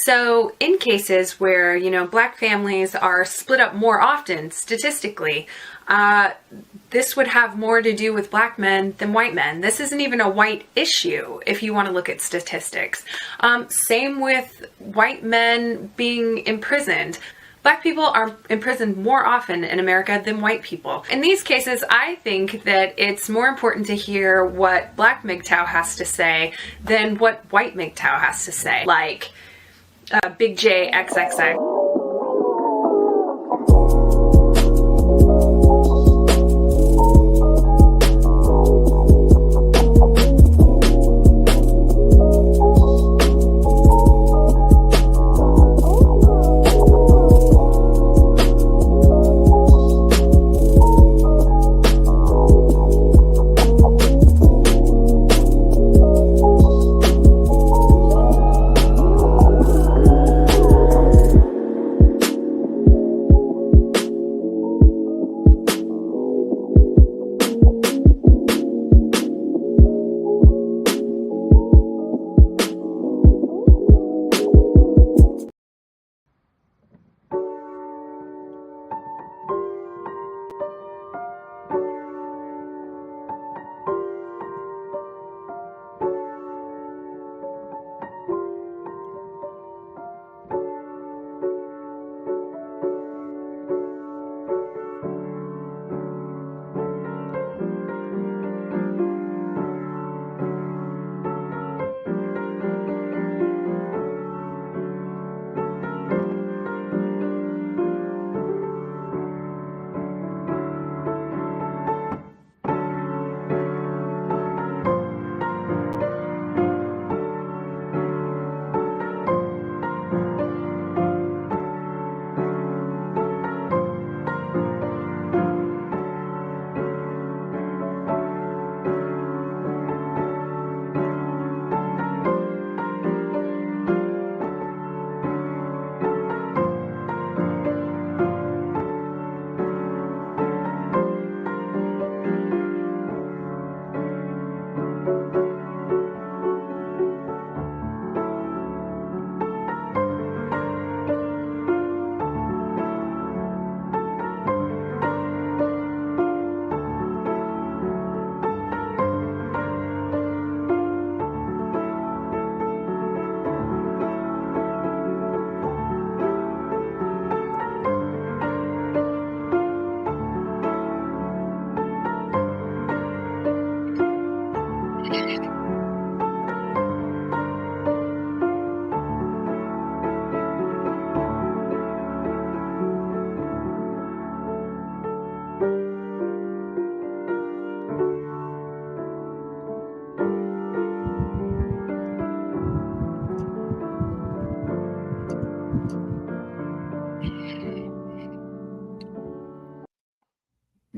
So in cases where, Black families are split up more often statistically, this would have more to do with Black men than white men. This isn't even a white issue if you want to look at statistics. Same with white men being imprisoned. Black people are imprisoned more often in America than white people. In these cases, I think that it's more important to hear what Black MGTOW has to say than what white MGTOW has to say. Like, Big J XXX.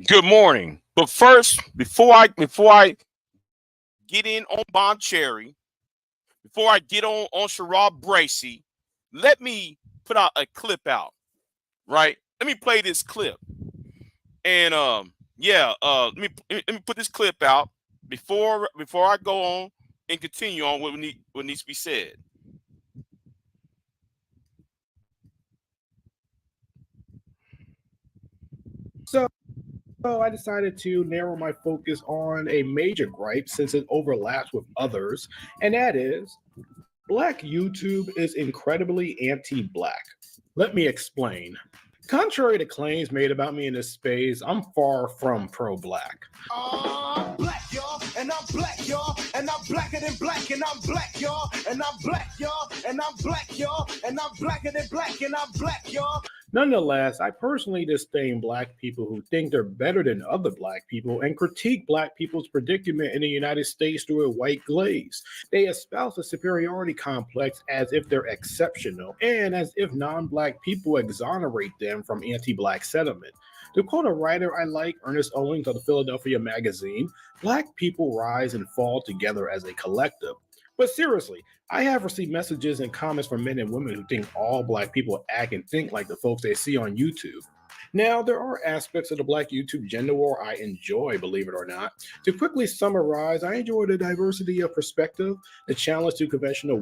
Good morning. But first, before I get in on Bombcherry, before I get on Skittles Bracey, let me put out a clip out. Right? Let me play this clip. And let me put this clip out before I go on and continue on what needs to be said. So I decided to narrow my focus on a major gripe since it overlaps with others, and that is Black YouTube is incredibly anti-Black. Let me explain. Contrary to claims made about me in this space, I'm far from pro-Black. I'm black, y'all, and I'm black, y'all, and I'm blacker than black, and I'm black, y'all, and I'm black, y'all, and I'm black, y'all, and I'm blacker than black, and I'm black, y'all. Nonetheless, I personally disdain Black people who think they're better than other Black people and critique Black people's predicament in the United States through a white glaze. They espouse a superiority complex as if they're exceptional and as if non-Black people exonerate them from anti-Black sentiment. To quote a writer I like, Ernest Owens of the Philadelphia Magazine, Black people rise and fall together as a collective. But seriously, I have received messages and comments from men and women who think all Black people act and think like the folks they see on YouTube. Now, there are aspects of the Black YouTube gender war I enjoy, believe it or not. To quickly summarize, I enjoy the diversity of perspective, the challenge to conventional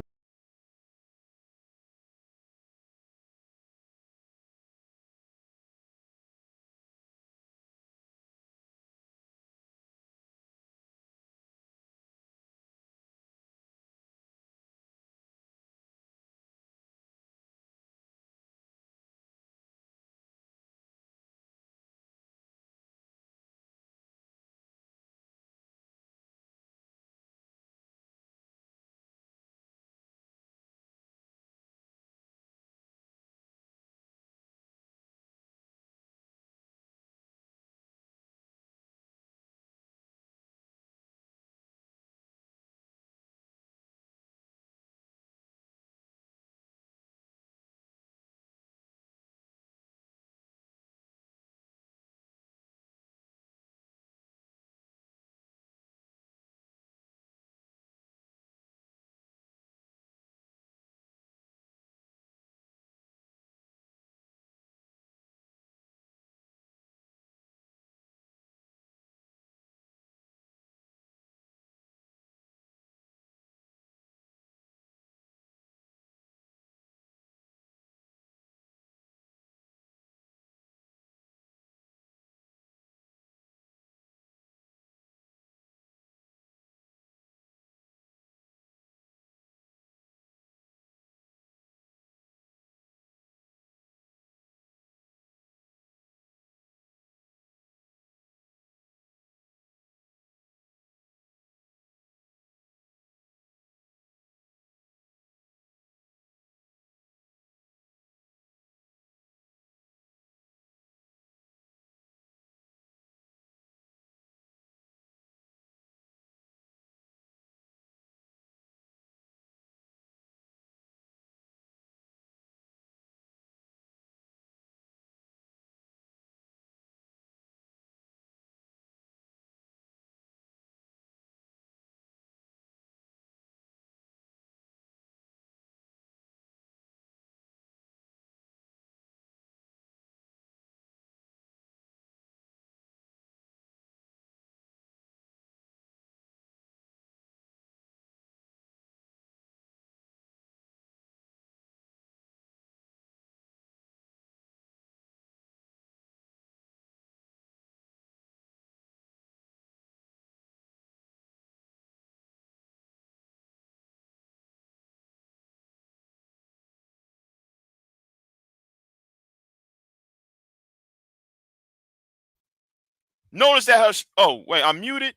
Notice that her. Oh wait, I'm muted.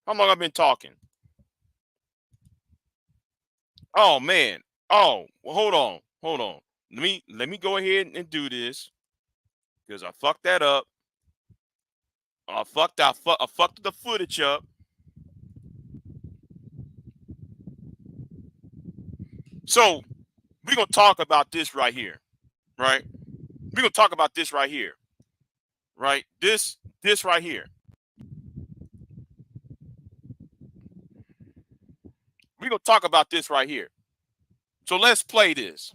How long I've been talking? Oh man. Oh, well, hold on. Let me go ahead and do this because I fucked that up. I fucked the footage up. So we're gonna talk about this right here, right? We're gonna talk about this right here, right? This right here. We're gonna talk about this right here. So let's play this.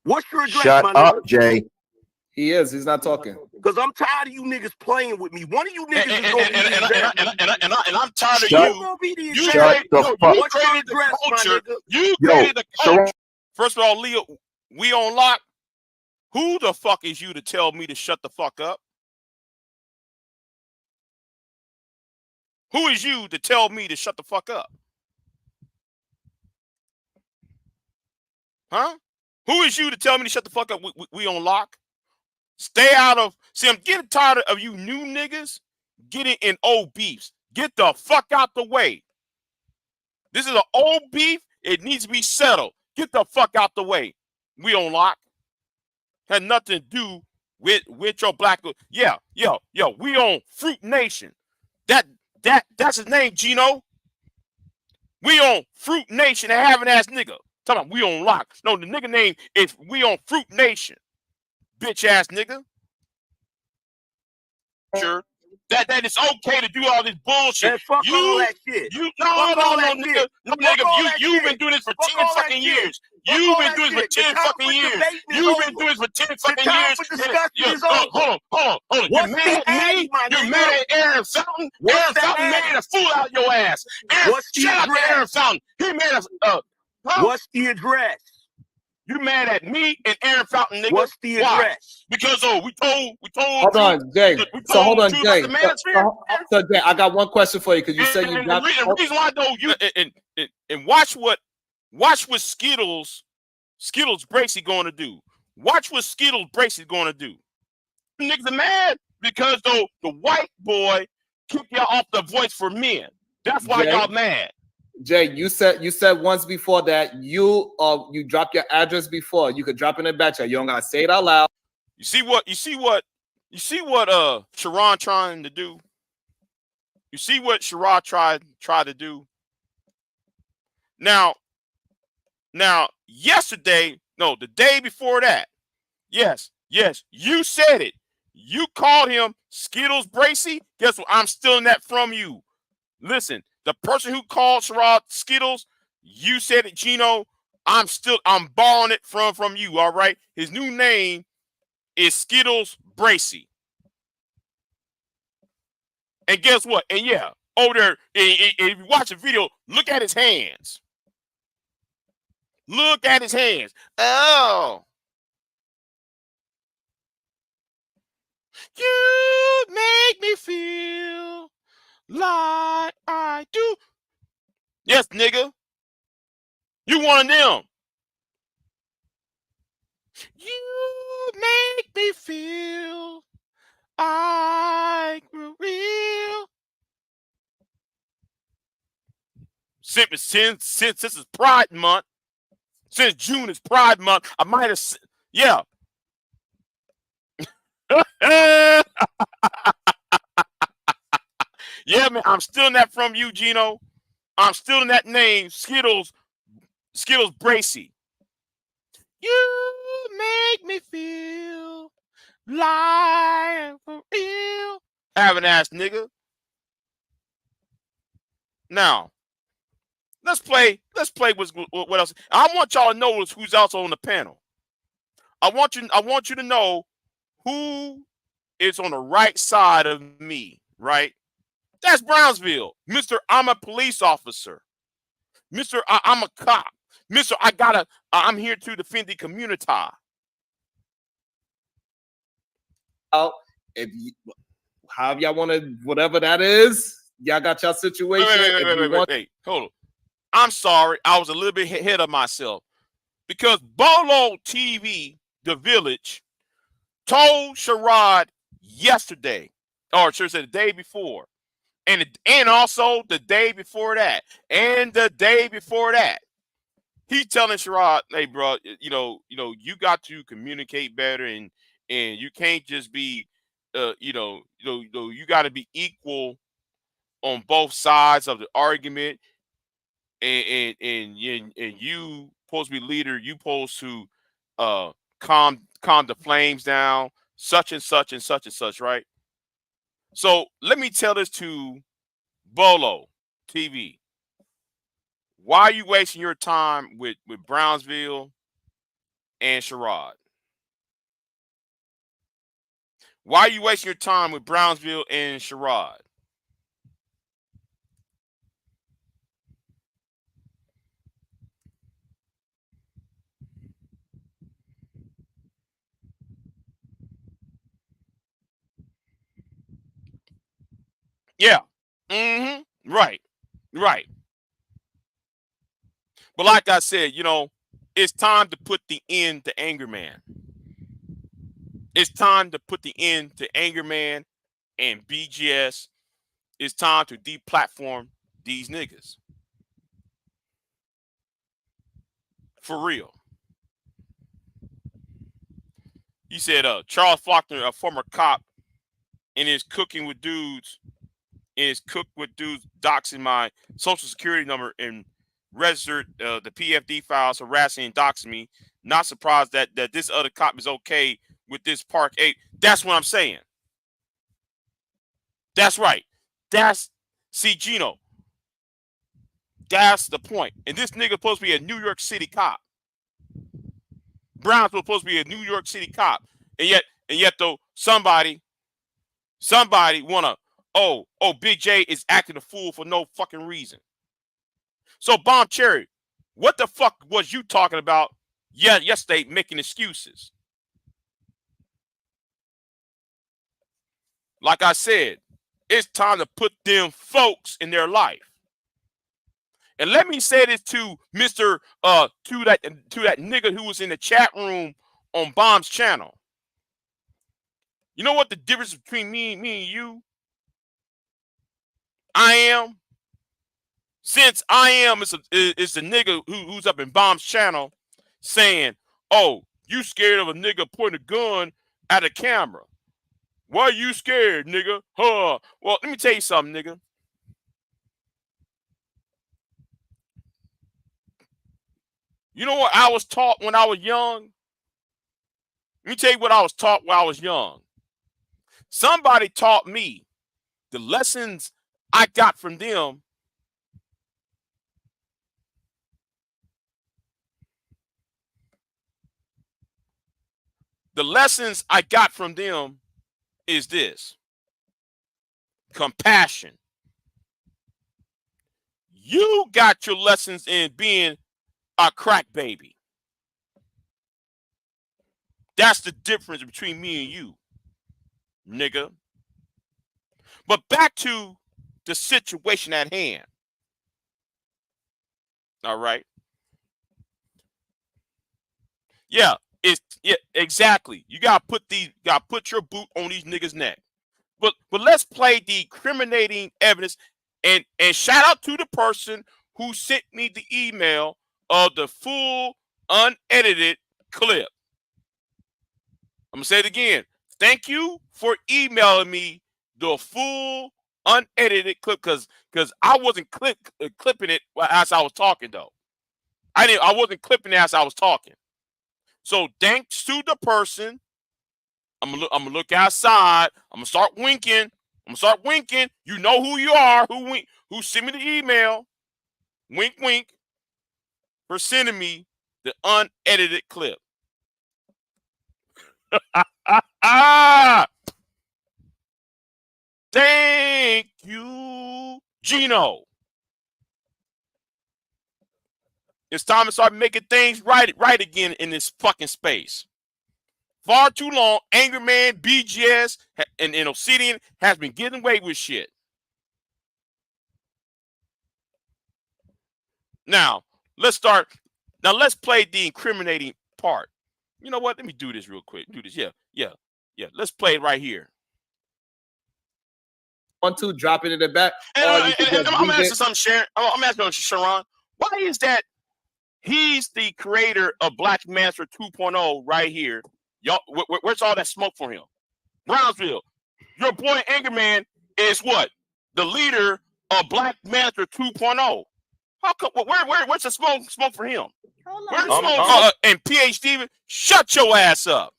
What's your address, Shut my up, nigga? Jay. He is. He's not talking. Because I'm tired of you niggas playing with me. One of you niggas is going to be the example. And I'm tired of Shut- you. gonna be the You example. Shut the fuck- you What's your created the address, my culture. nigga? You Yo, created the so- culture. First of all, Leo, we on lock. Who the fuck is you to tell me to shut the fuck up? Who is you to tell me to shut the fuck up? Huh? Who is you to tell me to shut the fuck up? We on lock. Stay out of. See, I'm getting tired of you new niggas getting in old beefs. Get the fuck out the way. This is an old beef. It needs to be settled. Get the fuck out the way. We on lock. Had nothing to do with your black. Yeah. We on Fruit Nation. That's his name, Gino. We on Fruit Nation, a having ass nigga. Tell him we on lock. No, the nigga name is we on Fruit Nation. Bitch ass nigga. Sure. That it's okay to do all this bullshit. Man, fuck all that shit. No, shit. nigga. You've been doing this for 10 fucking years. You've been doing this for 10 fucking years. You've been doing this for 10 fucking years. Hold on. You're mad at me? You're mad at Aaron Fountain? Aaron Fountain made a fool out of your ass. Shout out to Aaron Fountain. He made a What's the address? You mad at me and Aaron Fountain, nigga? What's the Why? address? Because we told. Hold on, Jay. So hold on, Jay. So Jay, I got one question for you because you said you got. The reason why though you and watch what Skittles Bracey going to do. Watch what Skittles Bracey going to do. Niggas are mad because though the white boy kicked y'all off the Voice for Men. That's why y'all mad. Jay, you said once before that you dropped your address before. You could drop in the back chat. You don't gotta say it out loud. You see what Sharon trying to do? You see what Sharon tried to do? Now yesterday, no, the day before that. Yes, you said it. You called him Skittles Bracey. Guess what? I'm stealing that from you. Listen, the person who called Sherrod Skittles, you said it, Gino. I'm borrowing it from you. All right. His new name is Skittles Bracey. And guess what? And yeah, over there, if you watch the video, look at his hands. Look at his hands. Oh. You make me feel like I do. Yes, nigga. You one of them. You make me feel like we're real. Since this is Pride Month, since June is Pride Month, I might have, yeah. Yeah, man, I'm stealing that from you, Gino. I'm stealing that name, Skittles Bracey. You make me feel like for real. Having ass nigga. Now, let's play what else. I want y'all to know who's also on the panel. I want you to know who is on the right side of me, right? That's Brownsville. Mr. I'm a police officer. Mr. I'm a cop. Mr. I'm here to defend the Communitah. If you, however y'all want to, whatever that is, y'all got your situation. Wait, hold on. I'm sorry. I was a little bit ahead of myself. Because Bolo TV, The Village, told Sherrod yesterday, or should I say the day before, and also the day before that, and the day before that. He's telling Sherrod, hey, bro, you got to communicate better, and you can't just be, you got to be equal on both sides of the argument, and you supposed to be leader, you supposed to calm the flames down, such and such and such and such, right? So let me tell this to Bolo TV. Why are you wasting your time with Brownsville and Sherrod? Why are you wasting your time with Brownsville and Sherrod? Yeah. Mm-hmm. Right. Right. But like I said, it's time to put the end to Anger Man. It's time to put the end to Anger Man and BGS. It's time to deplatform these niggas. For real. He said, Charles Faulkner, a former cop, and is cooking with dudes, doxing my social security number and registered the PFD files, harassing and doxing me. Not surprised that this other cop is okay with this Park 8. That's what I'm saying. That's right. See, Gino. That's the point. And this nigga supposed to be a New York City cop. Brown's supposed to be a New York City cop. And yet though, somebody wanna, Big J is acting a fool for no fucking reason. So Bombcherry, what the fuck was you talking about yesterday making excuses? Like I said, it's time to put them folks in their life. And let me say this to Mr. To that nigga who was in the chat room on Bomb's channel. You know what the difference between me and you? Since I am is the nigga who's up in Bomb's channel saying, "Oh, you scared of a nigga pointing a gun at a camera? Why are you scared, nigga? Huh? Well, let me tell you something, nigga. You know what I was taught when I was young? Let me tell you what I was taught when I was young. Somebody taught me the lessons I got from them. The lessons I got from them is this: compassion. You got your lessons in being a crack baby. That's the difference between me and you, nigga. But back to the situation at hand. All right. Yeah, exactly. You gotta put your boot on these niggas' neck. But let's play the incriminating evidence, and shout out to the person who sent me the email of the full unedited clip. I'm gonna say it again. Thank you for emailing me the full unedited clip, because I wasn't clipping it as I was talking though. I wasn't clipping it as I was talking. So thanks to the person, I'm gonna look outside. I'm gonna start winking. You know who you are. Who sent me the email? Wink, wink. For sending me the unedited clip. Thank you, Gino. It's time to start making things right again in this fucking space. Far too long, Angry Man, BGS, and Obsidian has been getting away with shit. Now, let's start Now let's play the incriminating part. You know what? Let me do this real quick. Do this. Yeah. Let's play it right here. 1, 2, drop it in the back. And I'm asking something, Sharon. I'm asking Sharon. Why is that he's the creator of Black Master 2.0 right here? Y'all, where's all that smoke for him? Brownsville, your boy Angerman is what? The leader of Black Master 2.0. How come? Where's the smoke for him? Where's the smoke? And PhD, shut your ass up.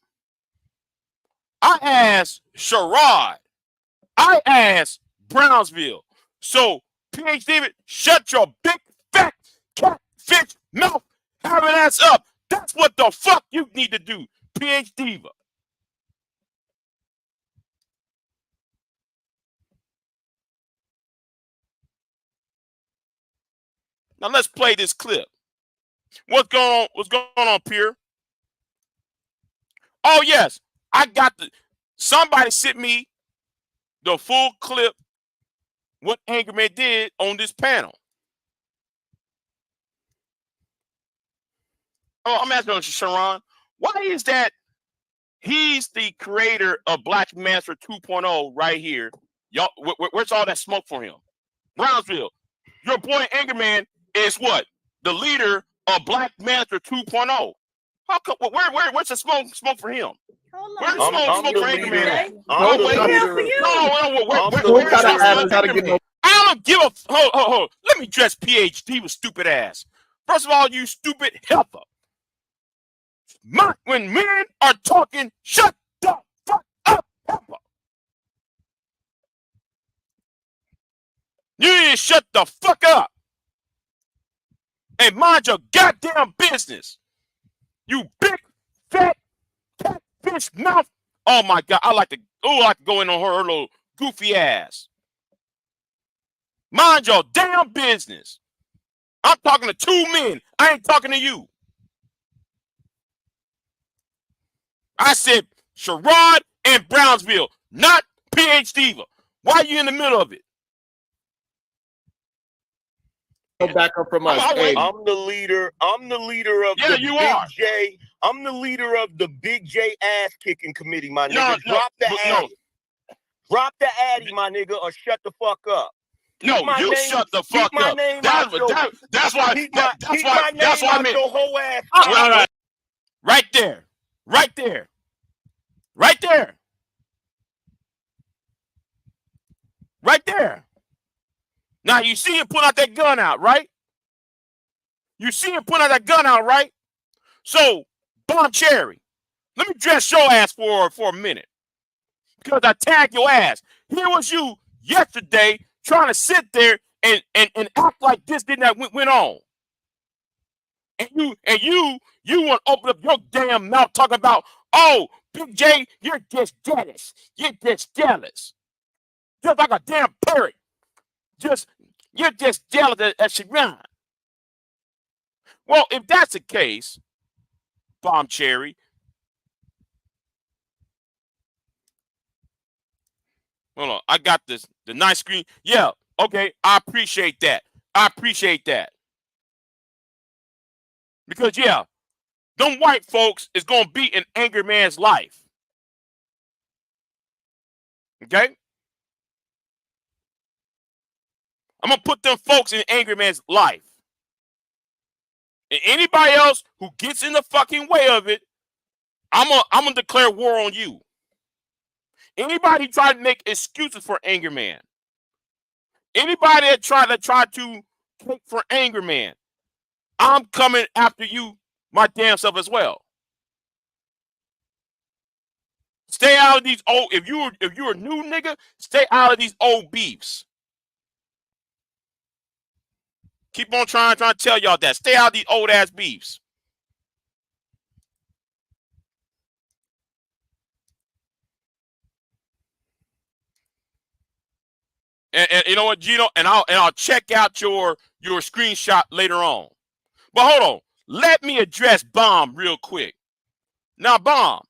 I asked Sherrod. I asked Brownsville. So, PH David, shut your big fat catfish mouth having ass up. That's what the fuck you need to do, PH Diva. Now let's play this clip. What's going on, Pierre? Oh yes, I got somebody sent me the full clip what Angerman did on this panel. Oh, I'm asking Sharon, why is that he's the creator of Black Master 2.0 right here? Y'all, where's all that smoke for him? Brownsville, your boy Angerman is what? The leader of Black Master 2.0. How come? Where's the smoke for him? Where's the smoke for Angerman? I don't give a. Hold. Let me address PhD with stupid ass. First of all, you stupid helper. When men are talking, shut the fuck up, helper. You need to shut the fuck up and mind your goddamn business. You big fat catfish mouth. Oh my god, I like to go in on her little goofy ass. Mind your damn business. I'm talking to two men. I ain't talking to you. I said Sherrod and Brownsville, not PhD. Why are you in the middle of it? Go back up from us. I'm the leader of the Big J. I'm the leader of the Big J ass kicking committee, my nigga. Drop the addy. Drop the addy, my nigga, or shut the fuck up. No, you shut the fuck up. That's why I meant your whole ass. Right there. Now you see him put out that gun out, right? So, Bombcherry, let me dress your ass for a minute. Because I tagged your ass. Here was you yesterday trying to sit there and act like this went on. And you want to open up your damn mouth talking about, oh, Big J, you're just jealous. Just like a damn parrot. You're just jealous at Sharon. Well, if that's the case, Bombcherry, hold on, I got the nice screen. Yeah, okay, I appreciate that. Because yeah, them white folks is gonna be in Angry Man's life. Okay? I'm gonna put them folks in Angry Man's life. And anybody else who gets in the fucking way of it, I'm gonna declare war on you. Anybody try to make excuses for Angry Man. Anybody that try to take for Angry Man, I'm coming after you, my damn self as well. Stay out of these old. If you're a new nigga, stay out of these old beefs. Keep on trying to tell y'all that. Stay out of these old ass beefs. And you know what, Gino? And I'll check out your screenshot later on. But hold on. Let me address Bomb real quick. Now, Bomb.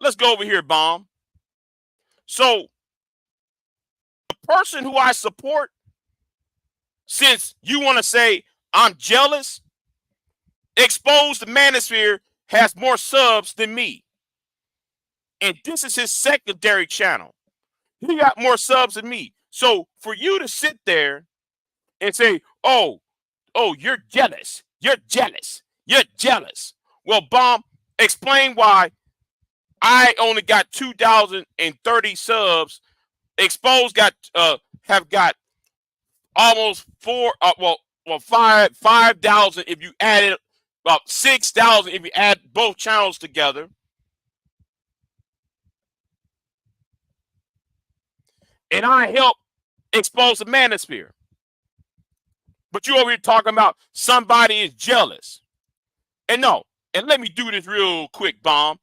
Let's go over here, Bomb. So, the person who I support, since you want to say I'm jealous. Exposed the Manosphere has more subs than me. And this is his secondary channel. He got more subs than me. So for you to sit there and say, oh, you're jealous. You're jealous. You're jealous. Well, Bomb, explain why I only got 2,030 subs. Exposed have got almost 5,000 if you add it, about 6,000 if you add both channels together. And I help expose the Manosphere. But you over here talking about somebody is jealous. And no, and let me do this real quick, Bomb.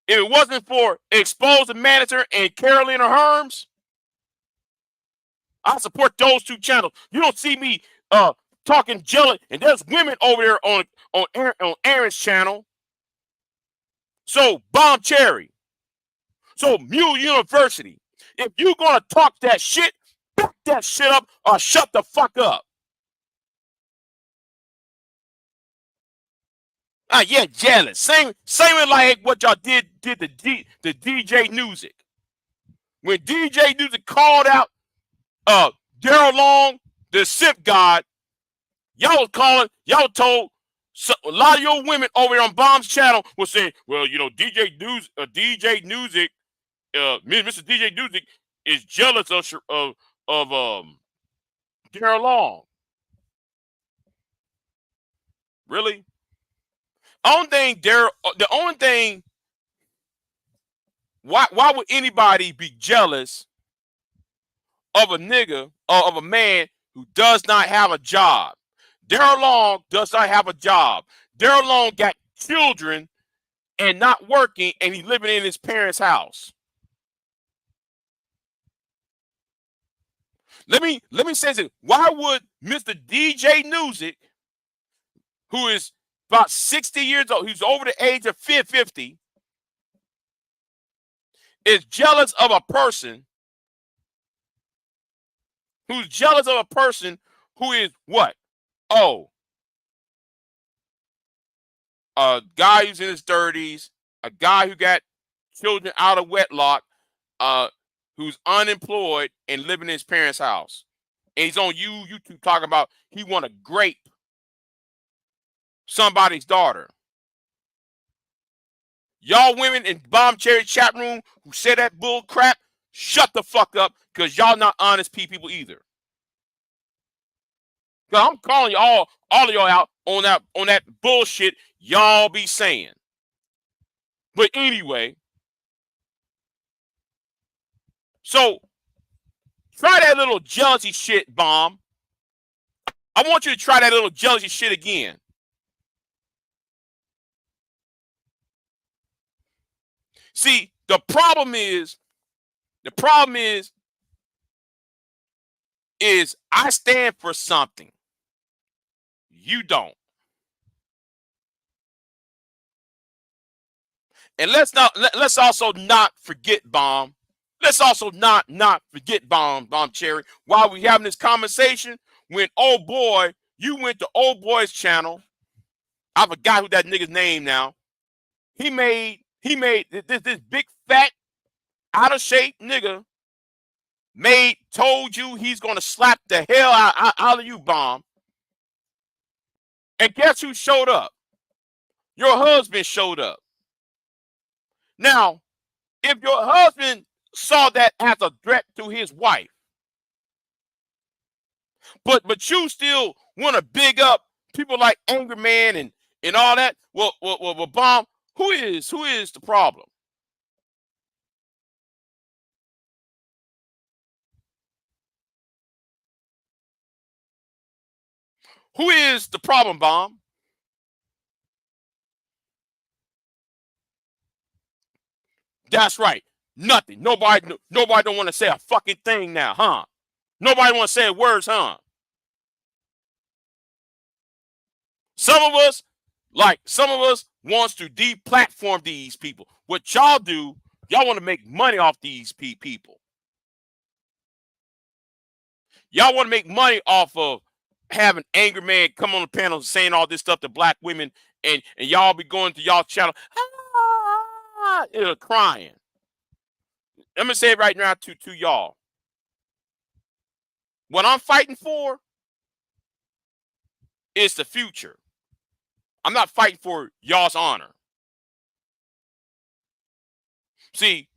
If it wasn't for Expose the Manosphere and Carolina Herms, I support those two channels. You don't see me talking jealous, and there's women over there on Aaron's channel. So Bombcherry. So Mule University. If you're gonna talk that shit, back that shit up or shut the fuck up. Yeah, jealous. Same like what y'all did the DJ Music. When DJ Music called out Daryl Long, the Sip God, y'all told a lot of your women over here on Bomb's channel was saying, well, you know, Mr. DJ Music is jealous of Daryl Long. Really? The only thing, why would anybody be jealous of a nigga or of a man who does not have a job? Daryl Long does not have a job. Daryl Long got children and not working, and he's living in his parents' house. Let me say this. Why would Mr. DJ Music, who is about 60 years old, who's over the age of 50, is jealous of a person who is what? Oh, a guy who's in his 30s, a guy who got children out of wedlock, who's unemployed and living in his parents' house. And he's on YouTube talking about he want to grape somebody's daughter. Y'all women in Bombcherry chat room who say that bull crap, shut the fuck up, because y'all not honest people either. Because I'm calling all of y'all out on that bullshit y'all be saying. But anyway, so try that little jealousy shit, Bomb. I want you to try that little jealousy shit again. See, the problem is I stand for something. You don't. And let's also not forget, Bomb. Let's also not forget, Bombcherry, while we having this conversation, when old boy, you went to old boy's channel. I forgot who that nigga's name now. He made this big fat out of shape nigga told you he's gonna slap the hell out of you, Bomb. And guess who showed up? Your husband showed up. Now, if your husband saw that as a threat to his wife, but you still want to big up people like Angry Man and all that, well, Bomb, who is the problem? Who is the problem, Bomb? That's right. Nothing. Nobody don't want to say a fucking thing now, huh? Nobody want to say words, huh? Some of us wants to deplatform these people. What y'all do, y'all want to make money off these people. Y'all want to make money off of having Angry Man come on the panel saying all this stuff to black women, and y'all be going to y'all channel, crying. I'm gonna say it right now to y'all. What I'm fighting for is the future. I'm not fighting for y'all's honor. See,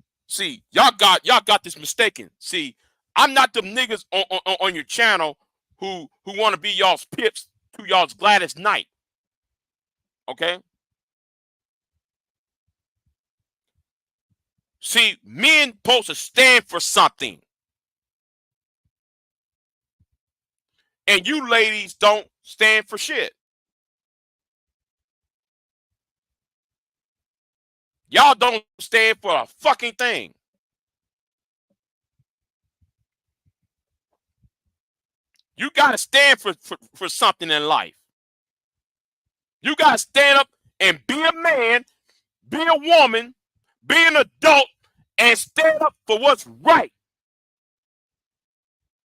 y'all got this mistaken. See, I'm not them niggas on your channel who want to be y'all's pips to y'all's Gladys Knight. Okay? See, men supposed to stand for something. And you ladies don't stand for shit. Y'all don't stand for a fucking thing. You got to stand for something in life. You got to stand up and be a man, be a woman, be an adult, and stand up for what's right.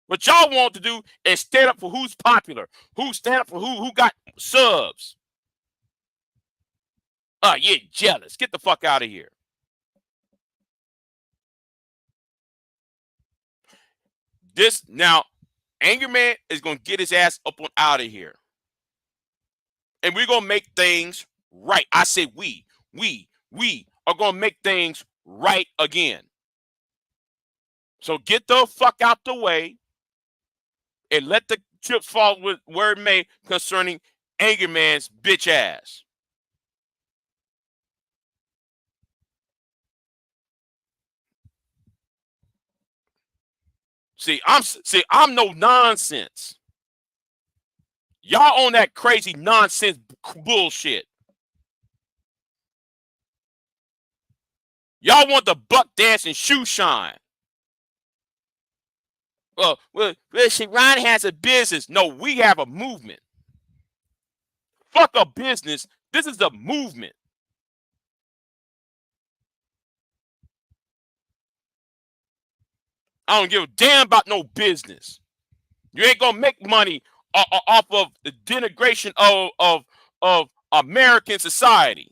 What y'all want to do is stand up for who's popular, who stand up for who got subs. You're jealous. Get the fuck out of here. This now, Angry Man is gonna get his ass up on out of here, and we're gonna make things right. I say we are gonna make things right again. So get the fuck out the way and let the chips fall with where it may concerning Angry Man's bitch ass. See, I'm no nonsense. Y'all on that crazy nonsense bullshit. Y'all want the buck dance and shoe shine. Well, Ron has a business. No, we have a movement. Fuck a business. This is a movement. I don't give a damn about no business. You ain't gonna make money off of the denigration of American society.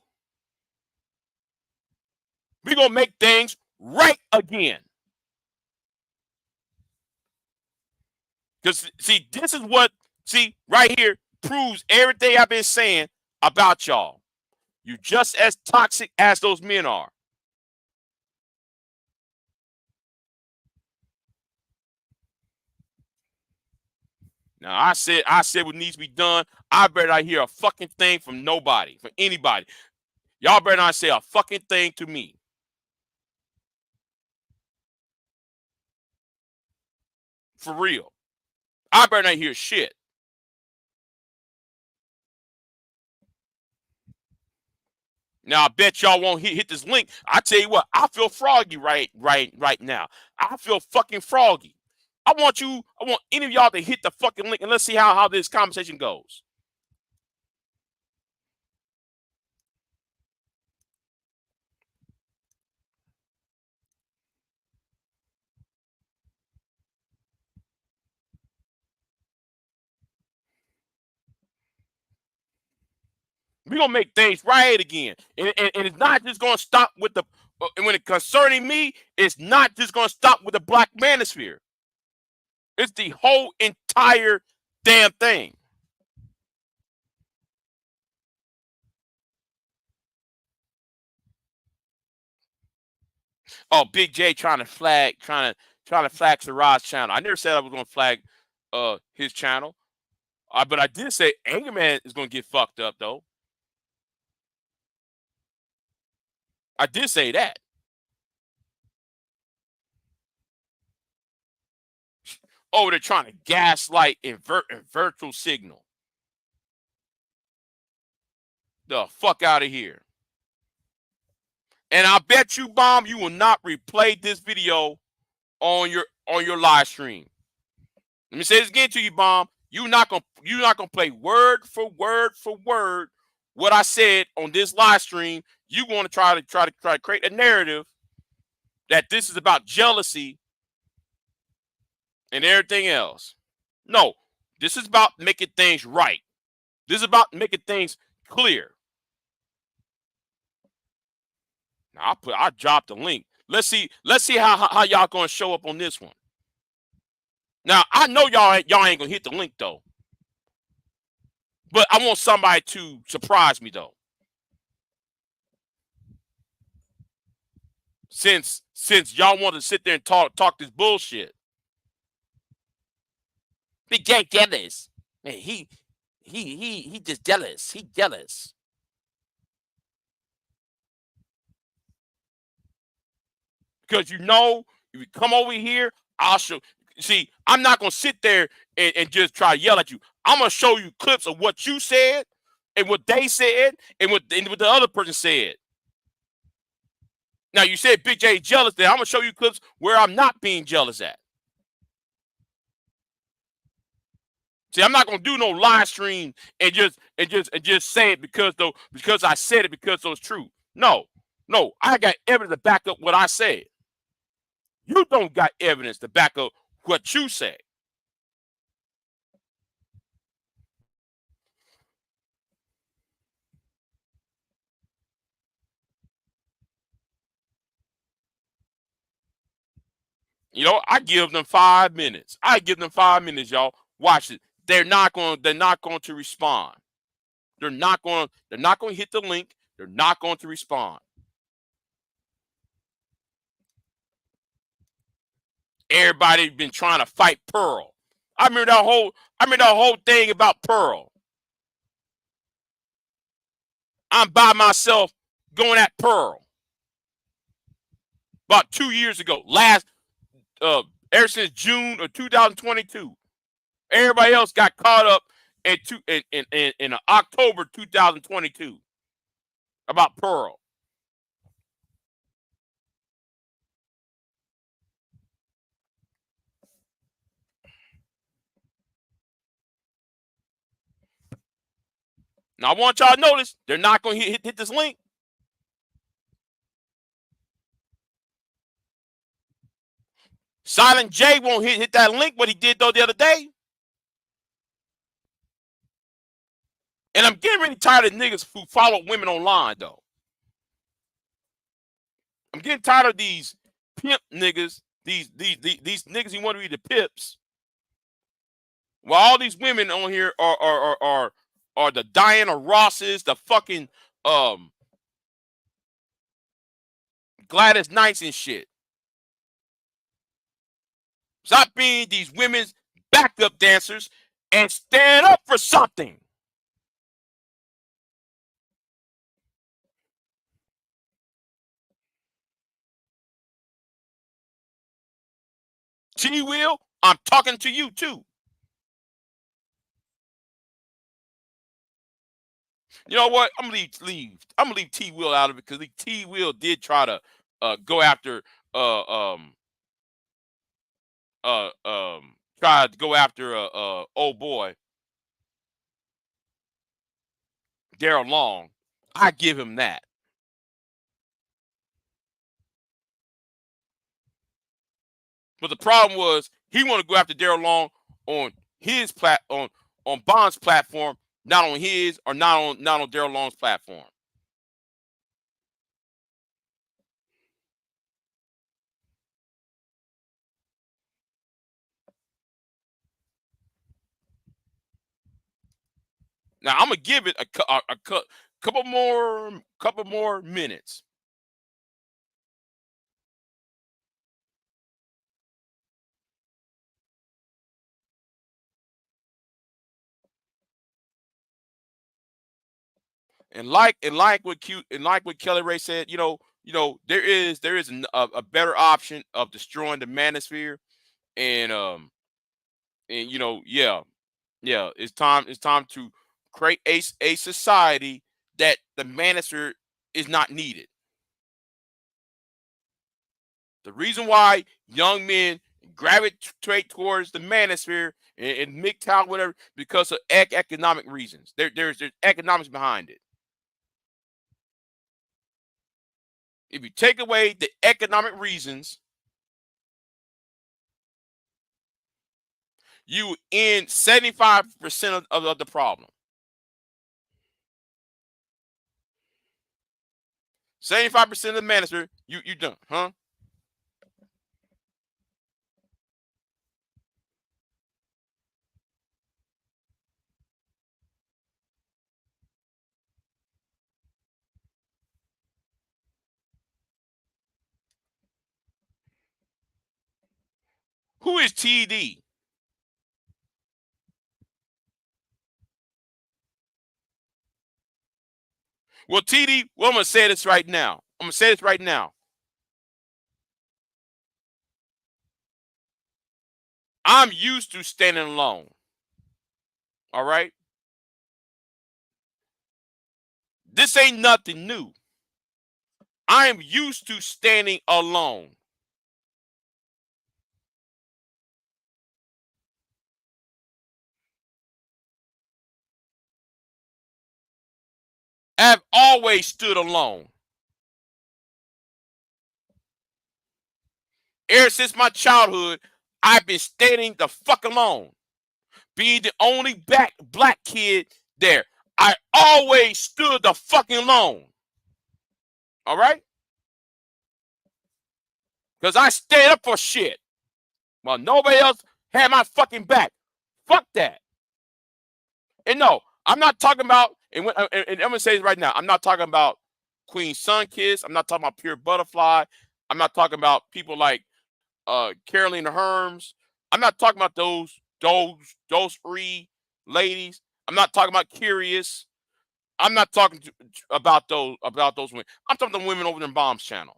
We're gonna make things right again. Because see, this is what right here proves everything I've been saying about y'all. You're just as toxic as those men are. Now I said what needs to be done. I better not hear a fucking thing from nobody, from anybody. Y'all better not say a fucking thing to me. For real. I better not hear shit. Now I bet y'all won't hit this link. I tell you what, I feel froggy right now. I feel fucking froggy. I want any of y'all to hit the fucking link and let's see how this conversation goes. We're going to make things right again. And it's not just going to stop with the, when it concerning me, it's not just going to stop with the black manosphere. It's the whole entire damn thing. Oh, Big J trying to flag Sarah's channel. I never said I was going to flag his channel. But I did say Angry Man is going to get fucked up, though. I did say that. Oh, they're trying to gaslight and virtual signal. The fuck out of here. And I bet you, Bomb, you will not replay this video on your live stream. Let me say this again to you, Bomb. You're not gonna play word for word what I said on this live stream. You want to try to create a narrative that this is about jealousy and everything else. No, this is about making things right. This is about making things clear. Now I dropped the link. Let's see how y'all gonna show up on this one. Now I know y'all ain't gonna hit the link though. But I want somebody to surprise me though. Since y'all want to sit there and talk this bullshit. Big gang jealous. Man, he just jealous. He jealous. Because if you come over here, I'll show. See, I'm not gonna sit there and just try to yell at you. I'm gonna show you clips of what you said and what they said and what the other person said. Now you said Big J jealous there. I'm gonna show you clips where I'm not being jealous at. See, I'm not gonna do no live stream and just say it because I said it because it's true. No, I got evidence to back up what I said. You don't got evidence to back up what you say. I give them 5 minutes. Y'all. Watch it. They're not going to respond. They're not going to hit the link. They're not going to respond. Everybody been trying to fight Pearl. I remember that whole thing about Pearl. I'm by myself going at Pearl. About 2 years ago. Ever since June of 2022. Everybody else got caught up in October 2022 about Pearl. Now I want y'all to notice they're not going to hit this link. Silent J won't hit that link, what he did though the other day. And I'm getting really tired of niggas who follow women online though. I'm getting tired of these pimp niggas, these niggas who want to be the pips. While all these women on here are the Diana Rosses, the fucking Gladys Knights and shit. Stop being these women's backup dancers and stand up for something. T-Will, I'm talking to you too. You know what? I'm gonna leave T-Will out of it because T-Will did try to go after try to go after old boy Daryl Long. I give him that. But the problem was he wanted to go after Daryl Long on his on Bond's platform, not on his or not on Daryl Long's platform. Now I'm gonna give it a couple more minutes. And like what Kelly Ray said, there is a better option of destroying the manosphere, and it's time to create a society that the manosphere is not needed. The reason why young men gravitate towards the manosphere and MGTOW, whatever, because of economic reasons. There's economics behind it. If you take away the economic reasons, you end 75% of the problem. 75% of the manager, you done, huh? Who is TD? Well, TD, well, I'm going to say this right now. I'm used to standing alone. All right? This ain't nothing new. I am used to standing alone. I've always stood alone. Ever since my childhood, I've been standing the fuck alone. Being the only black kid there. I always stood the fucking alone. All right? Because I stand up for shit. Well, nobody else had my fucking back. Fuck that. And no, I'm not talking about, and I'm going to say this right now, I'm not talking about Queen Sunkiss. I'm not talking about Pure Butterfly. I'm not talking about people like Carolina Herms. I'm not talking about those three ladies. I'm not talking about Curious. I'm not talking about those women. I'm talking about the women over in Bomb's channel.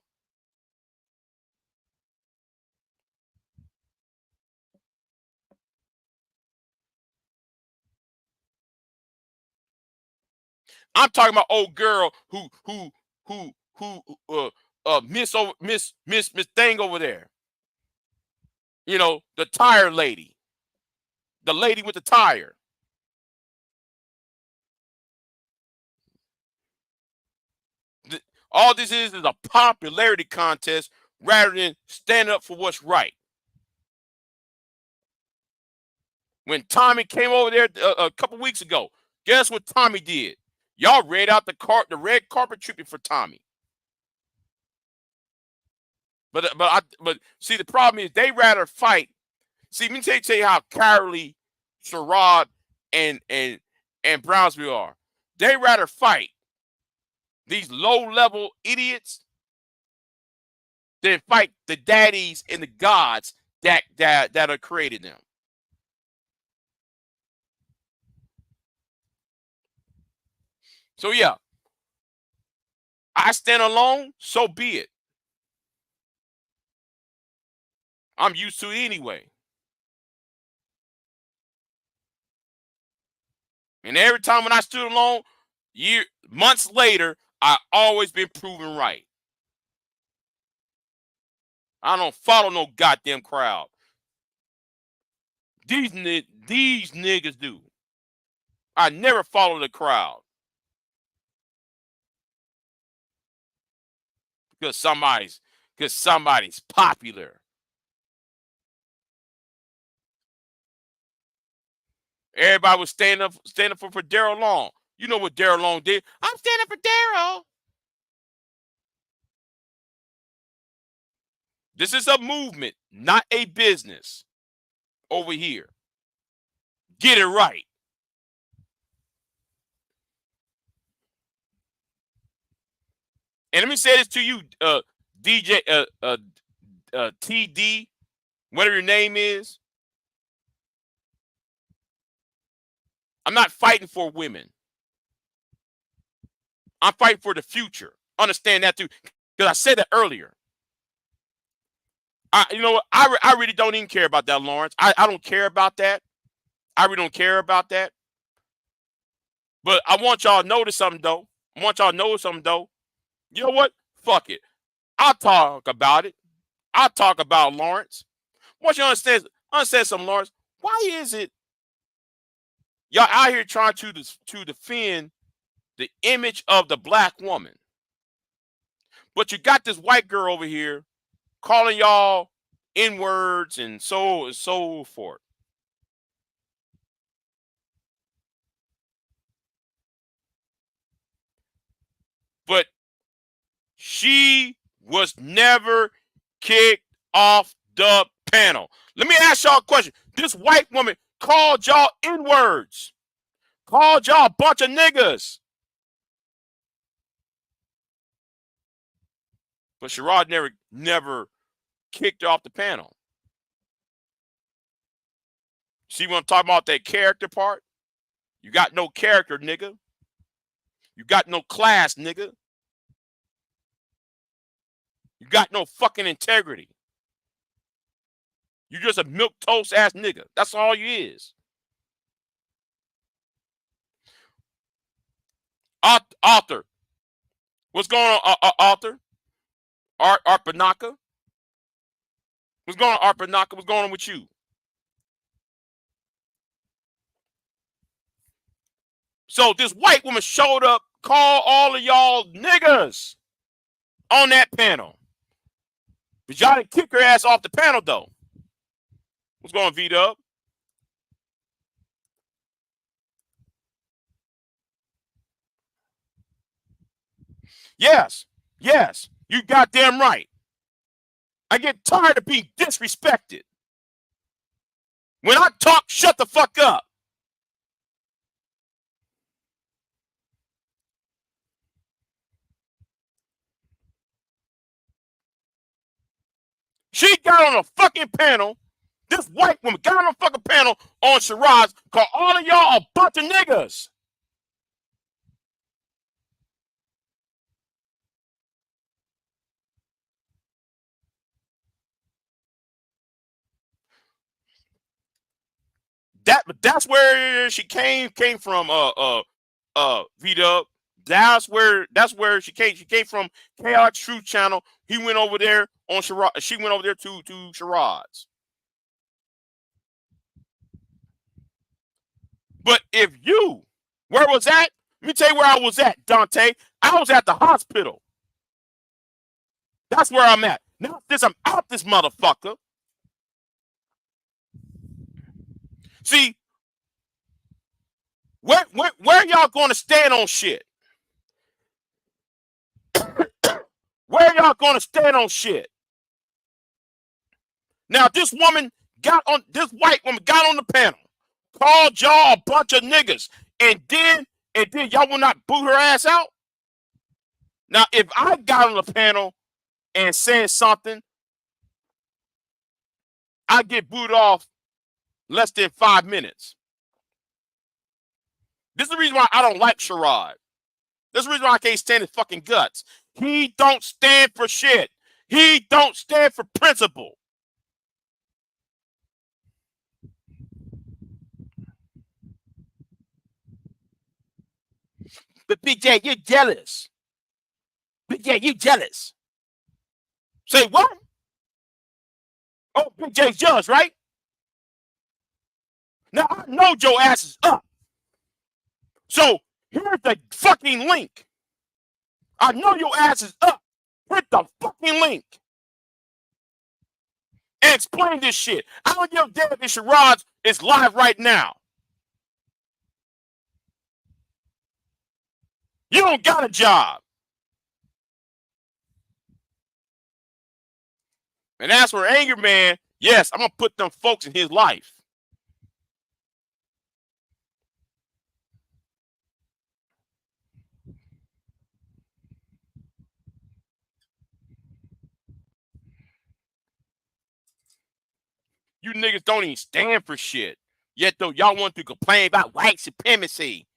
I'm talking about old girl who Miss Thing over there. You know, the tire lady. The lady with the tire. All this is a popularity contest rather than stand up for what's right. When Tommy came over there a couple weeks ago, guess what Tommy did? Y'all read out the red carpet treatment for Tommy. But see, the problem is they rather fight. See, let me tell you how cowardly Sherrod and Brownsville are. They rather fight these low-level idiots than fight the daddies and the gods that are created them. So yeah, I stand alone, so be it. I'm used to it anyway. And every time when I stood alone, months later, I always been proven right. I don't follow no goddamn crowd. These niggas do. I never follow the crowd. Because somebody's popular. Everybody was standing up for Daryl Long. You know what Daryl Long did? I'm standing up for Daryl. This is a movement, not a business. Over here. Get it right. And let me say this to you, DJ TD, whatever your name is. I'm not fighting for women. I'm fighting for the future. Understand that too. Because I said that earlier. You know what? I really don't even care about that, Lawrence. I don't care about that. I really don't care about that. But I want y'all to notice something, though. You know what? Fuck it. I'll talk about it. I'll talk about Lawrence. I want you to understand something, Lawrence. Why is it y'all out here trying to defend the image of the black woman? But you got this white girl over here calling y'all N-words and so forth. She was never kicked off the panel. Let me ask y'all a question. This white woman called y'all N-words. Called y'all a bunch of niggas. But Sherrod never kicked her off the panel. See what I'm talking about, that character part? You got no character, nigga. You got no class, nigga. You got no fucking integrity. You just a milquetoast ass nigga. That's all you is. Author. What's going on, Author? Art Panaka? What's going on, Art Panaka? What's going on with you? So this white woman showed up, called all of y'all niggas on that panel. But y'all didn't kick her ass off the panel, though. What's going on, V-Dub? Yes, you goddamn right. I get tired of being disrespected. When I talk, shut the fuck up. She got on a fucking panel. This white woman got on a fucking panel on Sherrod's, called all of y'all a bunch of niggas. That's where she came from, V-Dub. That's where she came. She came from Chaos Truth Channel. He went over there on Sherrod. She went over there to Sherrod's. But if you, where was that? Let me tell you where I was at, Dante. I was at the hospital. That's where I'm at. Now this, I'm out this motherfucker. See, where y'all going to stand on shit? Where y'all going to stand on shit? Now this white woman got on the panel, called y'all a bunch of niggas, and then y'all will not boot her ass out. Now if I got on the panel and said something, I get booted off less than 5 minutes. This is the reason why I don't like Sherrod. This is the reason why I can't stand his fucking guts. He don't stand for shit. He don't stand for principle. But Big J, you're jealous. Big J, you jealous. Say what? Oh, Big J's jealous, right? Now I know your ass is up. So here's the fucking link. I know your ass is up. Hit the fucking link. And explain this shit. I don't give a damn if Sherrod's is live right now. You don't got a job. And as for Anger Man, yes, I'm going to put them folks in his life. You niggas don't even stand for shit. Yet though y'all want to complain about white supremacy.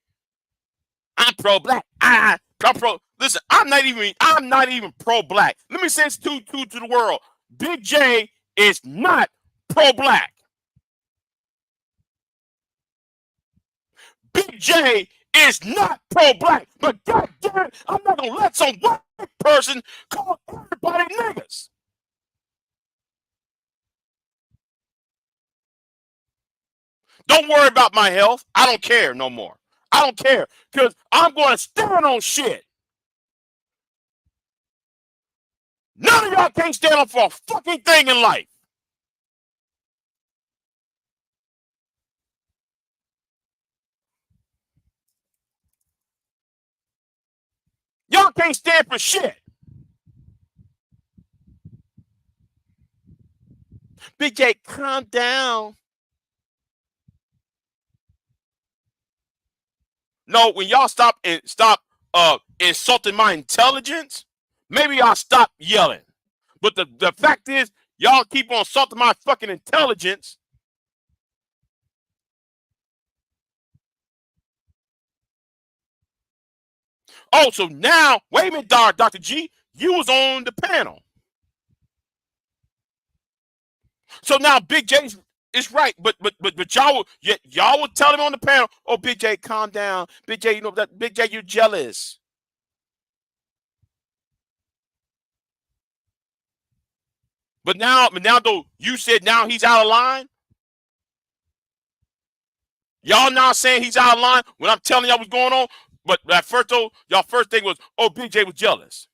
I'm pro-black. I'm pro. Listen, I'm not even pro-black. Let me say this to the world. Big J is not pro-black. Big J is not pro-black. But goddamn it, I'm not gonna let some white person call everybody niggas. Don't worry about my health. I don't care no more. I don't care because I'm going to stand on shit. None of y'all can't stand up for a fucking thing in life. Y'all can't stand for shit. Big J, calm down. No, when y'all stop insulting my intelligence, maybe I'll stop yelling. But the fact is, y'all keep on insulting my fucking intelligence. Oh, so now, wait a minute, Dr. G, you was on the panel. So now Big J's is right, but y'all would tell him on the panel, oh, Big J, calm down. Big J, you know that Big J, you're jealous. But now though, you said now he's out of line. Y'all now saying he's out of line when I'm telling y'all what's going on. But at first though, y'all first thing was, oh, Big J was jealous.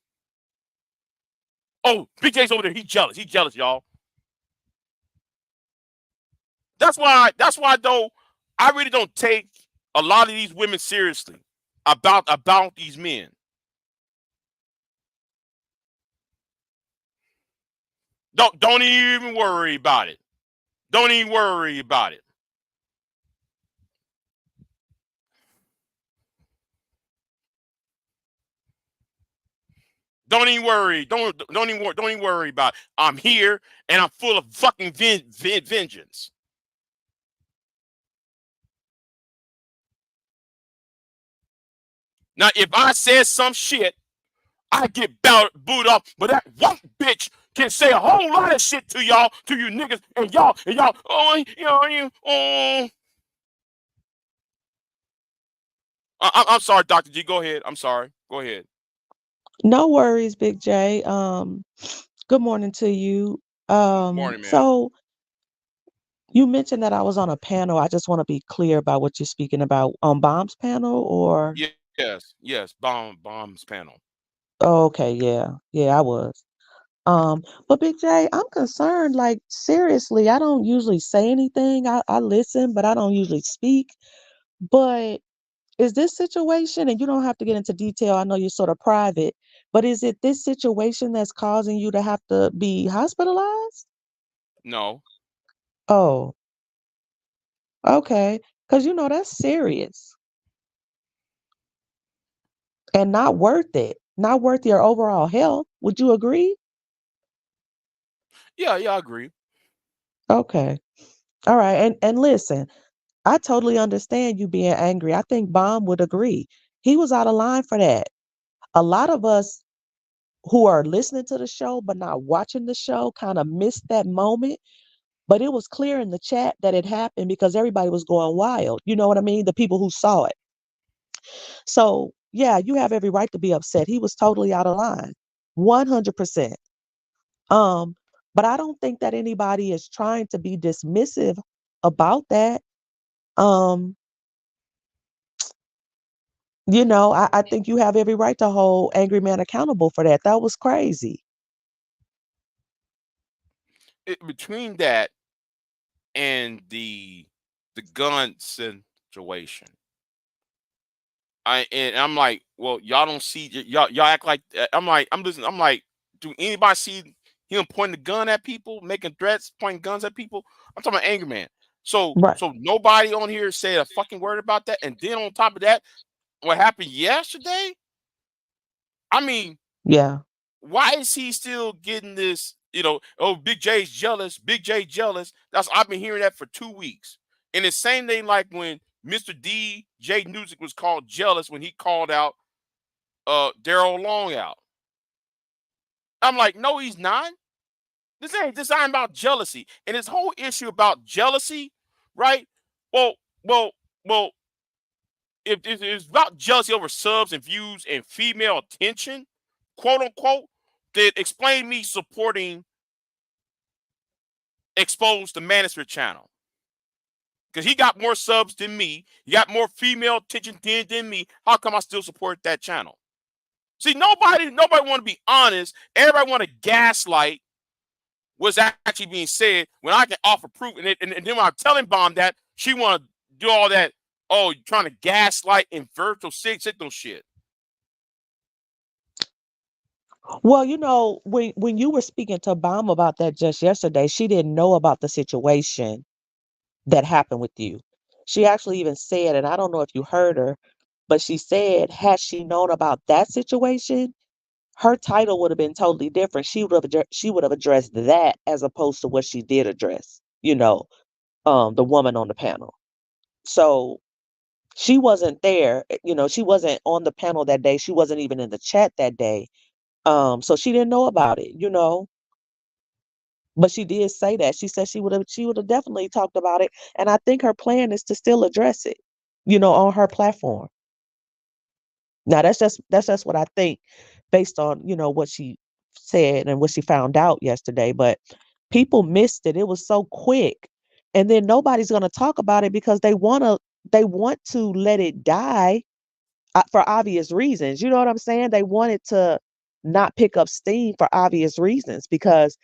Oh, Big J's over there, he's jealous. He's jealous, y'all. That's why though, I really don't take a lot of these women seriously about these men. Don't even worry about it. Don't even worry about it. Don't even worry. Don't even worry about it. I'm here and I'm full of fucking vengeance. Now, if I said some shit, I get booed off. But that one bitch can say a whole lot of shit to y'all, to you niggas, and y'all, I'm sorry, Dr. G. Go ahead. I'm sorry. Go ahead. No worries, Big J. Good morning to you. Morning, man. So you mentioned that I was on a panel. I just want to be clear about what you're speaking about on Bomb's panel, or yes, Bomb's panel. Oh, okay, yeah, I was. But Big J, I'm concerned. Like seriously, I don't usually say anything. I listen, but I don't usually speak. But is this situation, and you don't have to get into detail, I know you're sort of private, but is it this situation that's causing you to have to be hospitalized? No. Oh, okay. Because that's serious and not worth it. Not worth your overall health. Would you agree? Yeah, I agree. Okay. All right. And listen, I totally understand you being angry. I think Bomb would agree. He was out of line for that. A lot of us who are listening to the show but not watching the show kind of missed that moment. But it was clear in the chat that it happened because everybody was going wild. You know what I mean? The people who saw it. So, yeah, you have every right to be upset. He was totally out of line. 100%. But I don't think that anybody is trying to be dismissive about that. I think you have every right to hold Angry Man accountable for that. That was crazy. Between that and the gun situation, I'm like, well, y'all don't see, y'all act like, I'm listening. I'm like, do anybody see him pointing the gun at people, making threats, pointing guns at people? I'm talking about Angry Man. So Right. nobody on here said a fucking word about that. And then on top of that, what happened yesterday? I mean, Yeah. why is he still getting this? Oh, Big J's jealous. Big J jealous. I've been hearing that for 2 weeks. And the same thing like when Mr. DJ Music was called jealous when he called out Daryl Long out. I'm like, no, he's not. This ain't about jealousy. And this whole issue about jealousy, right? Well, if it's about jealousy over subs and views and female attention, quote unquote, then explain me supporting Exposed the Manosphere channel. Because he got more subs than me. He got more female attention than me. How come I still support that channel? See, nobody want to be honest. Everybody want to gaslight what's actually being said when I can offer proof. And then when I'm telling Bomb that, she want to do all that, oh, you're trying to gaslight and virtual signal shit. Well, when you were speaking to Bomb about that just yesterday, she didn't know about the situation that happened with you. She actually even said, and I don't know if you heard her, but she said, had she known about that situation, her title would have been totally different. She would have addressed that as opposed to what she did address, the woman on the panel. So she wasn't there, she wasn't on the panel that day. She wasn't even in the chat that day. So she didn't know about it. But she did say that. She said she would have definitely talked about it. And I think her plan is to still address it, on her platform. Now that's just what I think based on, what she said and what she found out yesterday. But people missed it. It was so quick. And then nobody's gonna talk about it because they want to let it die for obvious reasons. You know what I'm saying? They want it to not pick up steam for obvious reasons because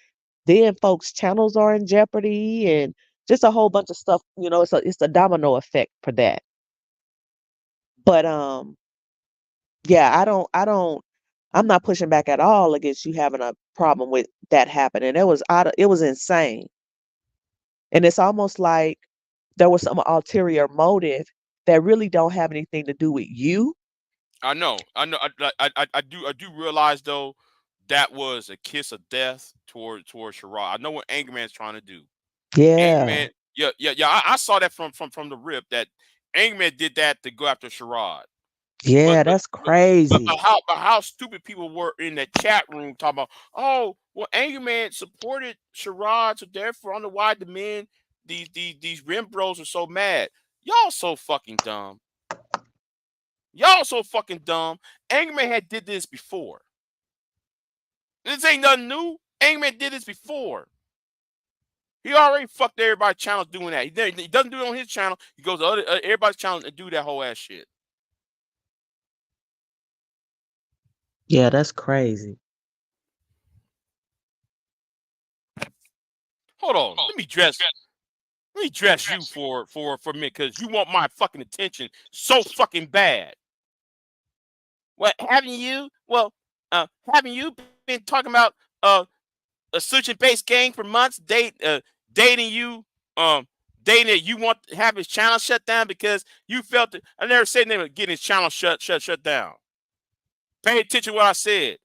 then folks' channels are in jeopardy and just a whole bunch of stuff. It's a domino effect for that. But yeah, I'm not pushing back at all against you having a problem with that happening. It was insane. And it's almost like there was some ulterior motive that really don't have anything to do with you. I know. I do realize though that was a kiss of death toward Sherrod. I know what Angry Man's trying to do. Angry Yeah. Man, yeah. I saw that from the rip that Angry Man did that to go after Sherrod. But Yeah, but that's but but, crazy. how stupid people were in the chat room talking about, oh well, Angry Man supported Sherrod, so therefore I don't know why the men, these rim bros are so mad. Y'all so fucking dumb. Y'all so fucking dumb. Angry Man had did this before. This ain't nothing new. Angry Man did this before. He already fucked everybody's channel doing that. He doesn't do it on his channel. He goes to everybody's channel and do that whole ass shit. Yeah, that's crazy. Hold on. Let me dress you for a minute because you want my fucking attention so fucking bad. What haven't you? Well, haven't you been talking about a switching-based gang for months, dating you, dating that you want to have his channel shut down because you felt that I never said they were getting his channel shut down. Pay attention to what I said.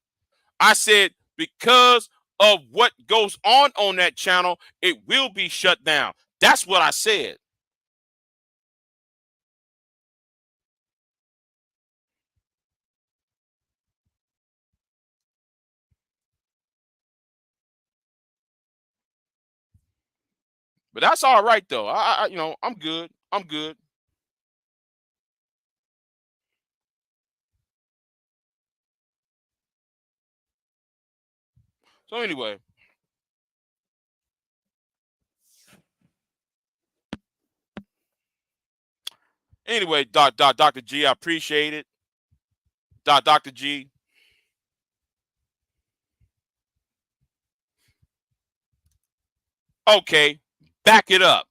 I said because of what goes on that channel, it will be shut down. That's what I said. But that's all right though. I'm good. I'm good. So anyway, Dr. G, I appreciate it. Dr. G. Okay, back it up.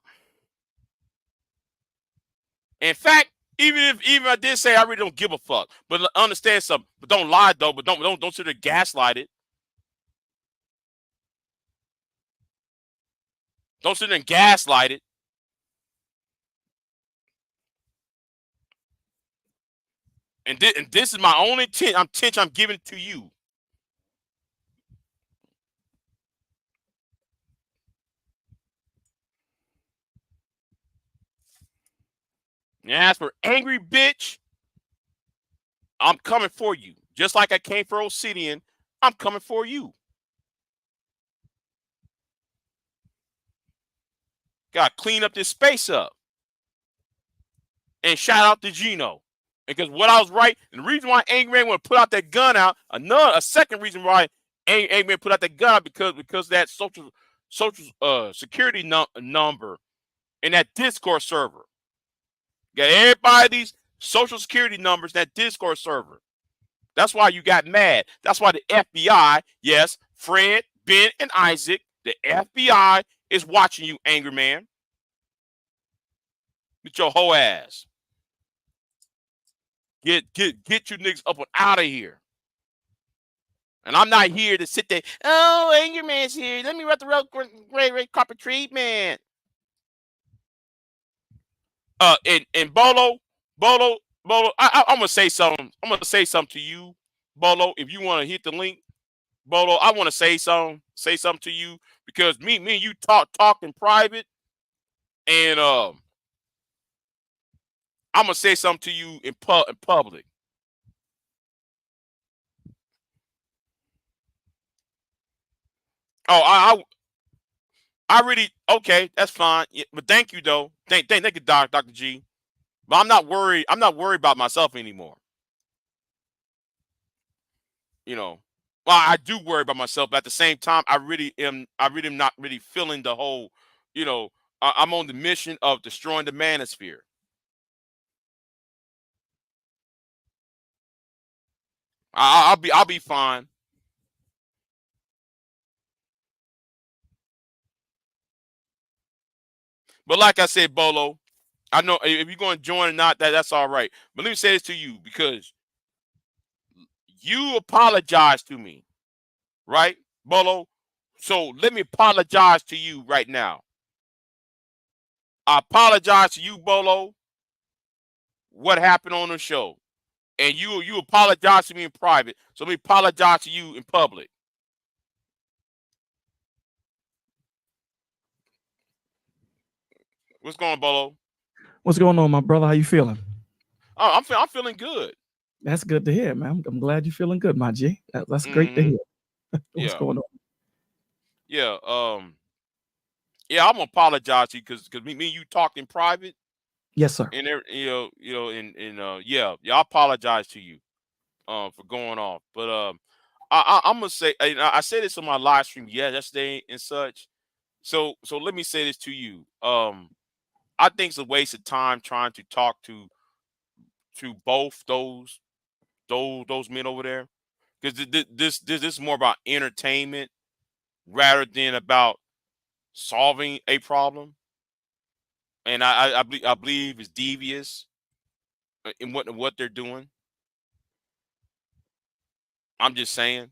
In fact, even I did say I really don't give a fuck, but understand something. But don't lie though. But don't sit there and gaslight it. Don't sit there and gaslight it. And this is my only attention I'm giving to you. And as for angry bitch, I'm coming for you. Just like I came for Obsidian, I'm coming for you. Gotta clean up this space up. And shout out to Gino. Because what I was right, and the reason why Angry Man want to put out that gun out, a second reason why Angry Man put out that gun out because that social security number in that Discord server. Got everybody's social security numbers in that Discord server. That's why you got mad. That's why the FBI, yes, Fred, Ben, and Isaac, the FBI is watching you, Angry Man. Get your whole ass. Get you niggas up and out of here. And I'm not here to sit there. Oh, Angry Man's here. Let me run the red carpet treatment. And Bolo, I'm gonna say something. I'm gonna say something to you, Bolo. If you want to hit the link, Bolo, I want to say something to you because me and you talk in private, and I'm gonna say something to you in public. Oh, I really okay. That's fine. Yeah, but thank you though. Thank you, Dr. G. But I'm not worried. I'm not worried about myself anymore. You know, well, I do worry about myself, but at the same time, I really am not really feeling the whole, you know, I'm on the mission of destroying the manosphere. I'll be fine. But like I said, Bolo, I know if you're going to join or not, that's all right. But let me say this to you because you apologize to me, right, Bolo? So let me apologize to you right now. I apologize to you, Bolo. What happened on the show? And you apologize to me in private. So let me apologize to you in public. What's going on, Bolo? What's going on, my brother? How you feeling? Oh, I'm feeling good. That's good to hear, man. I'm glad you're feeling good, my G. That's great to hear. What's going on? Yeah. Yeah, I'm gonna apologize to you because me and you talked in private. Yes, sir. And yeah, I apologize to you for going off. But I'm gonna say I said this on my live stream yesterday and such. So let me say this to you. I think it's a waste of time trying to talk to both those men over there because this is more about entertainment rather than about solving a problem. And I believe it's devious in what they're doing. I'm just saying.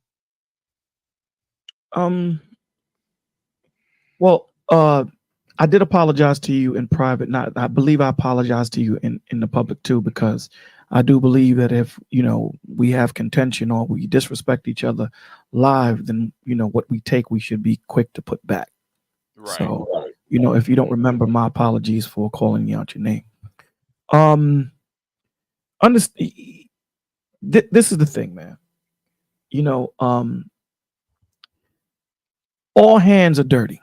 Well, I did apologize to you in private. I believe I apologized to you in the public too, because I do believe that if, we have contention or we disrespect each other live, then, what we take, we should be quick to put back. Right. So, if you don't remember, my apologies for calling you out your name. This is the thing, man. All hands are dirty.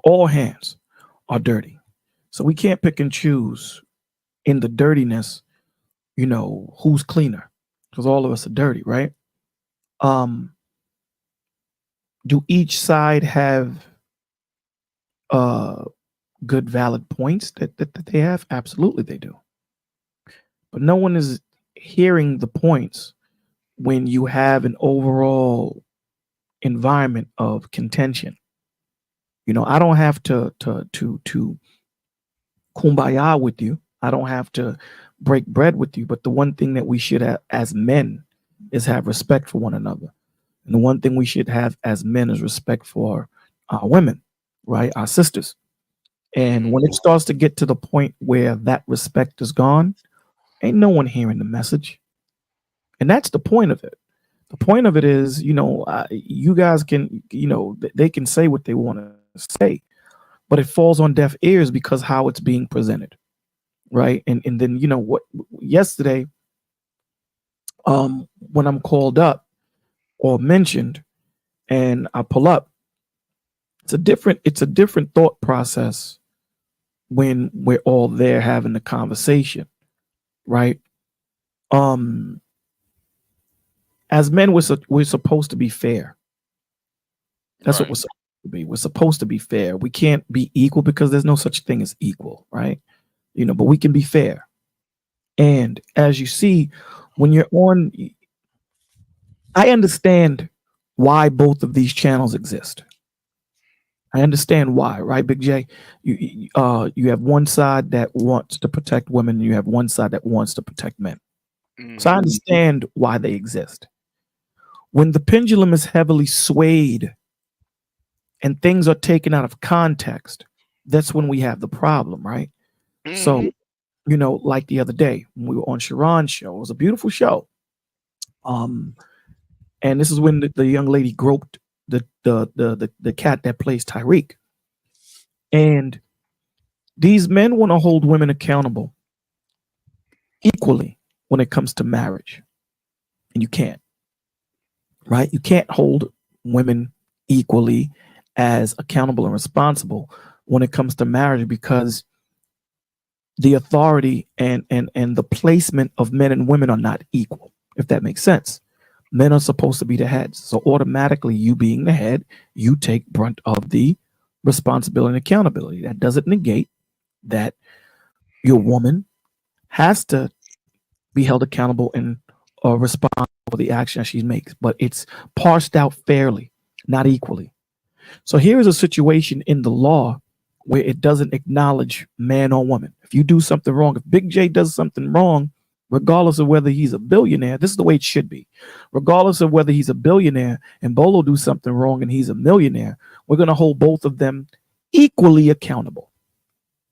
All hands are dirty. So we can't pick and choose in the dirtiness, who's cleaner, because all of us are dirty, right? Do each side have good, valid points that they have? Absolutely, they do. But no one is hearing the points when you have an overall environment of contention. I don't have to kumbaya with you. I don't have to break bread with you. But the one thing that we should have as men is have respect for one another. And the one thing we should have as men is respect for our women, right? Our sisters. And when it starts to get to the point where that respect is gone, ain't no one hearing the message. And that's the point of it. The point of it is, you guys can, they can say what they want to say, but it falls on deaf ears because how it's being presented. Right. And then, what yesterday, when I'm called up or mentioned and I pull up, it's a different thought process when we're all there having the conversation. Right. As men, we're supposed to be fair. That's right. What we're supposed to be. We're supposed to be fair. We can't be equal because there's no such thing as equal, right? But we can be fair. And as you see, when you're on, I understand why both of these channels exist. I understand why, right, Big J? You have one side that wants to protect women, and you have one side that wants to protect men. Mm-hmm. So I understand why they exist. when the pendulum is heavily swayed and things are taken out of context, that's when we have the problem, right? So, like the other day when we were on Sharon's show, it was a beautiful show. And this is when the young lady groped the cat that plays Tyreek. And these men want to hold women accountable equally when it comes to marriage. And you can't, right? You can't hold women equally as accountable and responsible when it comes to marriage, because the authority and the placement of men and women are not equal, if that makes sense. Men are supposed to be the heads. So automatically, you being the head, you take brunt of the responsibility and accountability. That doesn't negate that your woman has to be held accountable and responsible for the action that she makes, but it's parsed out fairly, not equally. So here is a situation in the law where it doesn't acknowledge man or woman. If you do something wrong, if Big J does something wrong, regardless of whether he's a billionaire, this is the way it should be. Regardless of whether he's a billionaire and Bolo do something wrong and he's a millionaire, we're going to hold both of them equally accountable.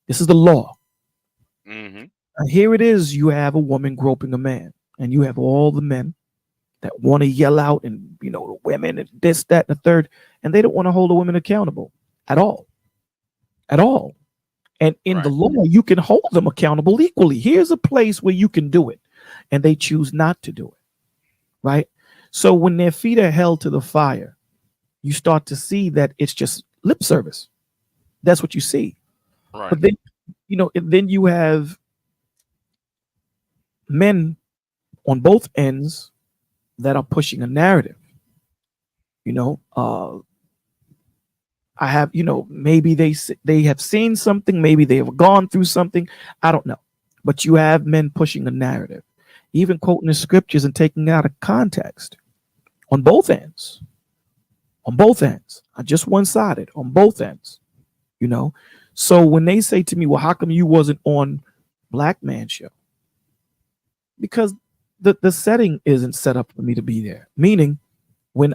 This is the law. And here it is. You have a woman groping a man, and you have all the men that want to yell out and, the women and this, that, and the third, and they don't want to hold a woman accountable at all. At all. And in the law, you can hold them accountable equally. Here's a place where you can do it, and they choose not to do it, right? So when their feet are held to the fire, you start to see that it's just lip service. That's what you see. Right. But then, then you have men on both ends that are pushing a narrative. I have, maybe they have seen something, maybe they have gone through something, I don't know. But you have men pushing a narrative, even quoting the scriptures and taking it out of context on both ends. On both ends, not just one-sided, on both ends. So when they say to me, well, how come you wasn't on Black Man Show? Because the setting isn't set up for me to be there. Meaning, when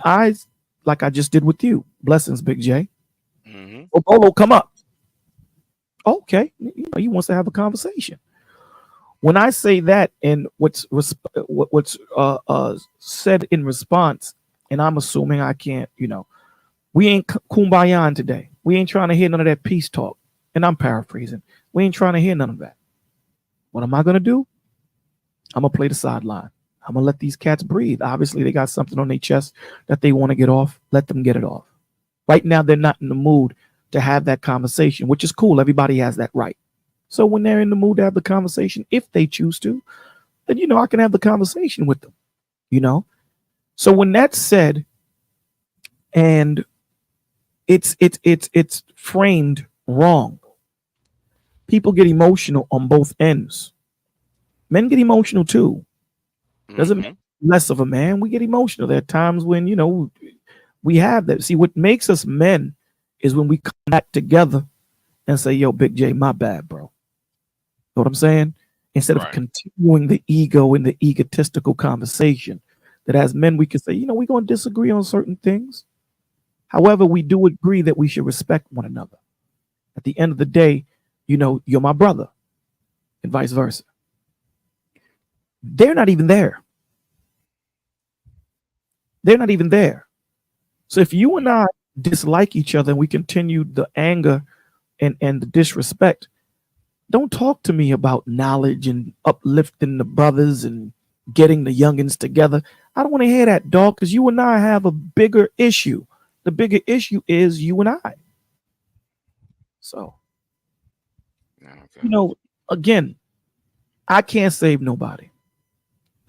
like I just did with you, blessings, Big J. Oh, Bolo, come up. Okay, he wants to have a conversation. When I say that, and what's said in response, and I'm assuming I can't, we ain't kumbaya today. We ain't trying to hear none of that peace talk. And I'm paraphrasing. We ain't trying to hear none of that. What am I going to do? I'm going to play the sideline. I'm going to let these cats breathe. Obviously, they got something on their chest that they want to get off. Let them get it off. Right now, they're not in the mood to have that conversation, which is cool. Everybody has that right. So when they're in the mood to have the conversation, if they choose to, then, I can have the conversation with them, So when that's said, and it's framed wrong, people get emotional on both ends. Men get emotional too. Doesn't make less of a man. We get emotional. There are times when, we have that. See, what makes us men is when we come back together and say, yo, Big J, my bad, bro. Know what I'm saying? Instead of continuing the ego and the egotistical conversation, that as men, we can say, we're going to disagree on certain things. However, we do agree that we should respect one another. At the end of the day, you're my brother, and vice versa. They're not even there. They're not even there. So if you and I dislike each other and we continue the anger and the disrespect, don't talk to me about knowledge and uplifting the brothers and getting the youngins together. I don't want to hear that, dog, because you and I have a bigger issue. The bigger issue is you and I. So, again, I can't save nobody.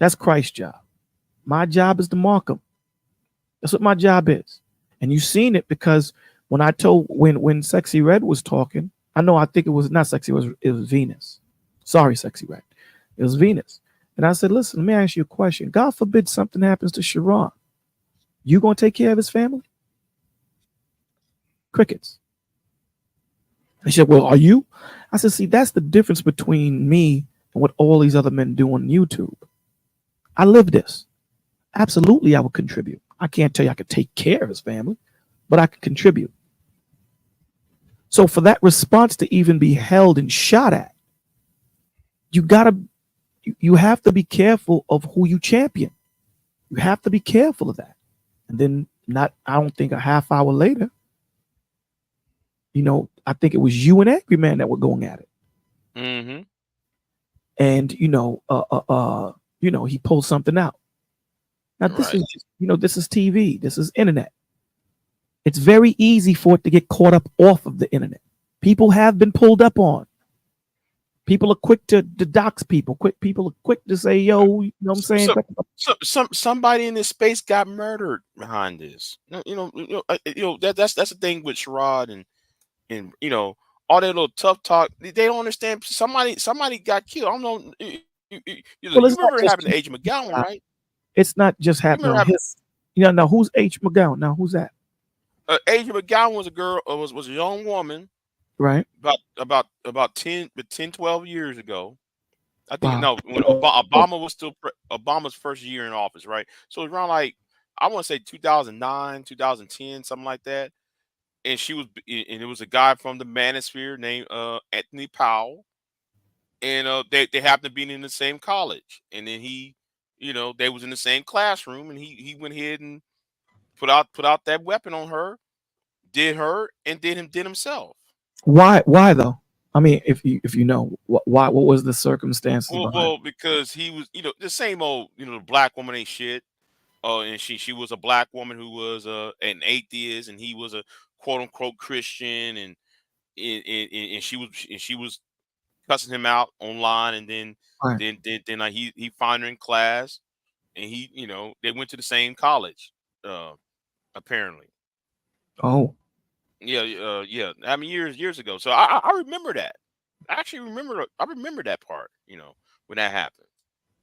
That's Christ's job. My job is to mark them. That's what my job is. And you've seen it because when Sexy Red was talking, I think it was not Sexy, it was Venus. Sorry, Sexy Red. It was Venus. And I said, listen, let me ask you a question. God forbid something happens to Sharon. You gonna take care of his family? Crickets. He said, well, are you? I said, see, that's the difference between me and what all these other men do on YouTube. I live this. Absolutely, I will contribute. I can't tell you I could take care of his family, but I could contribute. So for that response to even be held and shot at, you have to be careful of who you champion. You have to be careful of that. And then I don't think a half hour later, I think it was you and Angry Man that were going at it. Mm-hmm. And he pulled something out. Now this is just, this is TV, this is internet. It's very easy for it to get caught up off of the internet. People have been pulled up on. People are quick to dox people. People are quick to say, "Yo," you know what I'm saying? Somebody in this space got murdered behind this. That's the thing with Sherrod and all that little tough talk. They don't understand. Somebody got killed. I don't know. You remember it happened to H. McGowan, right? It's not just happening on his. Now who's H. McGowan? Now who's that? H. McGowan was a girl. Was a young woman. Right. About 10, 12 years ago. I think when Obama was still Obama's first year in office, right? So it was around like I want to say 2009, 2010, something like that. And it was a guy from the Manosphere named Anthony Powell, and they happened to be in the same college. And then they was in the same classroom, and he went ahead and put out that weapon on her, did himself. Why though? I mean, if you know why, what was the circumstances? Well, because he was, the same old, the black woman ain't shit. And she was a black woman who was an atheist, and he was a quote unquote Christian, and she was cussing him out online, and then he found her in class, and they went to the same college, apparently. Oh. Yeah. I mean, years ago. So I remember that. I actually remember that part. When that happened.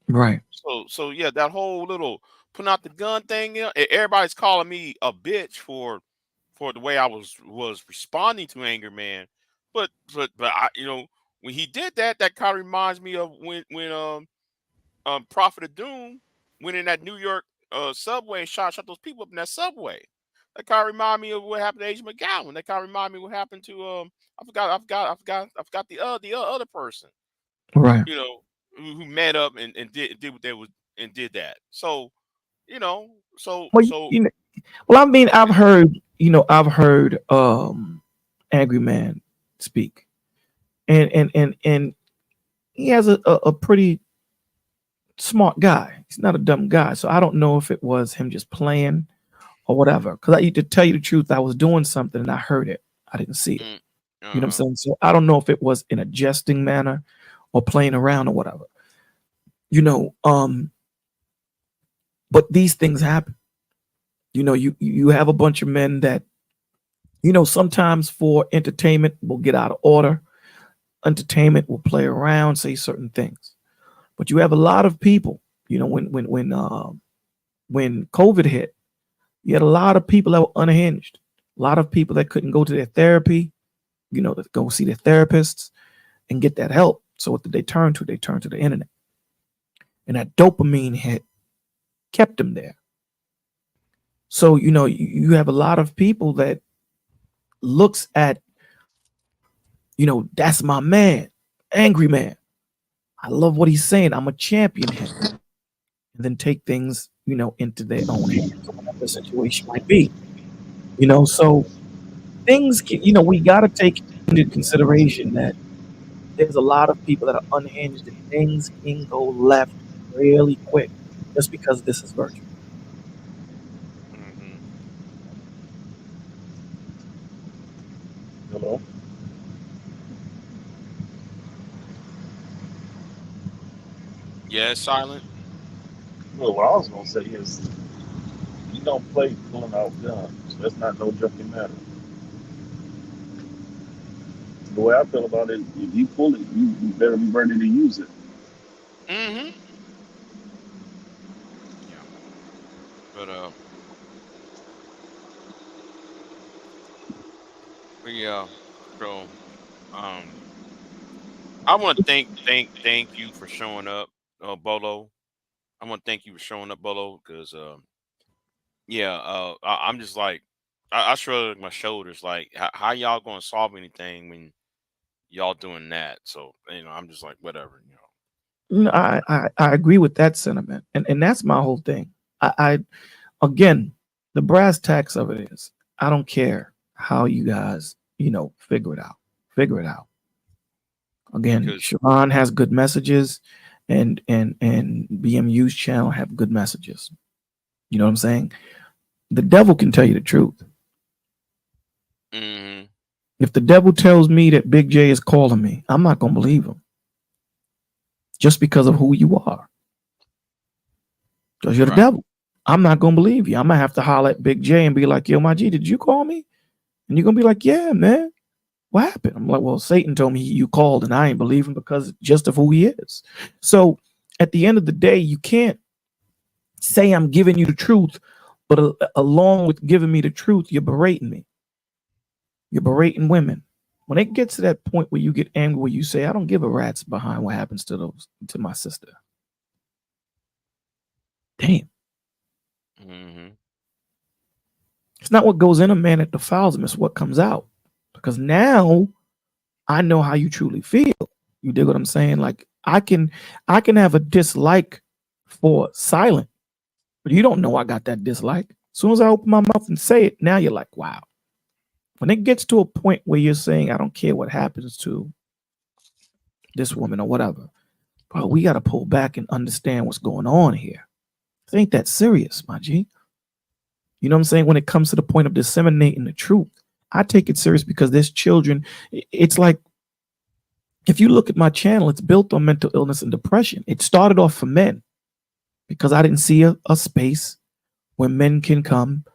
Right. So yeah, that whole little putting out the gun thing. Everybody's calling me a bitch for the way I was responding to Anger Man, but I, when he did that kind of reminds me of when Prophet of Doom went in that New York subway and shot those people up in that subway. That kind of remind me of what happened to H. McGowan. That kind of remind me what happened to I forgot the other person. Right. Who met up and did what they was and did that. So, well, I mean, I've heard Angry Man speak, and he has a pretty smart guy. He's not a dumb guy. So I don't know if it was him just playing or whatever. Because to tell you the truth, I was doing something and I heard it. I didn't see it. You know what I'm saying? So I don't know if it was in a jesting manner or playing around or whatever. But these things happen. You have a bunch of men that, sometimes for entertainment will get out of order. Entertainment will play around, say certain things. But you have a lot of people, when COVID hit, you had a lot of people that were unhinged, a lot of people that couldn't go to their therapy, to go see their therapists and get that help. So what did they turn to? They turned to the internet. And that dopamine hit kept them there. So, you have a lot of people that looks at, that's my man, Angry Man. I love what he's saying. I'm a champion him. And then take things, into their own hands, whatever the situation might be. So things can, we got to take into consideration that there's a lot of people that are unhinged and things can go left really quick just because this is virtual. Mm-hmm. Hello? Yeah, it's silent. Well, what I was gonna say is, you don't play pulling out guns. That's not no joking matter. The way I feel about it, if you pull it, you better be ready to use it. Mm-hmm. Yeah. But yeah. So I want to thank you for showing up, Bolo. I want to thank you for showing up, Bolo, because Yeah, I'm just like, I shrug my shoulders. Like, how y'all gonna solve anything when y'all doing that? So I'm just like, whatever. I agree with that sentiment, and that's my whole thing. I again, the brass tacks of it is, I don't care how you guys figure it out. Figure it out. Again, Because Sharon has good messages, and BMU's channel have good messages. You know what I'm saying? The devil can tell you the truth. mhm, If the devil tells me that Big J is calling me, I'm not gonna believe him just because of who you are. Because you're the right, devil. I'm not gonna believe you. I'm gonna have to holler at Big J and be like, "Yo, my G, did you call me?" And you're gonna be like, "Yeah, man. What happened?" I'm like, "Well, Satan told me you called, and I ain't believe him because just of who he is." So at the end of the day, you can't say I'm giving you the truth, but along with giving me the truth, you're berating me. You're berating women. When it gets to that point where you get angry, where you say, "I don't give a rat's behind what happens to my sister." Damn. mhm, It's not what goes in a man that defiles him, it's what comes out. Because now I know how you truly feel. You dig what I'm saying? Like I can have a dislike for silent, but you don't know I got that dislike. As soon as I open my mouth and say it, now you're like, wow. When it gets to a point where you're saying, I don't care what happens to this woman or whatever, bro, we got to pull back and understand what's going on here. It ain't that serious, my G. You know what I'm saying? When it comes to the point of disseminating the truth, I take it serious because there's children. It's like, if you look at my channel, it's built on mental illness and depression. It started off for men because I didn't see a space where men can come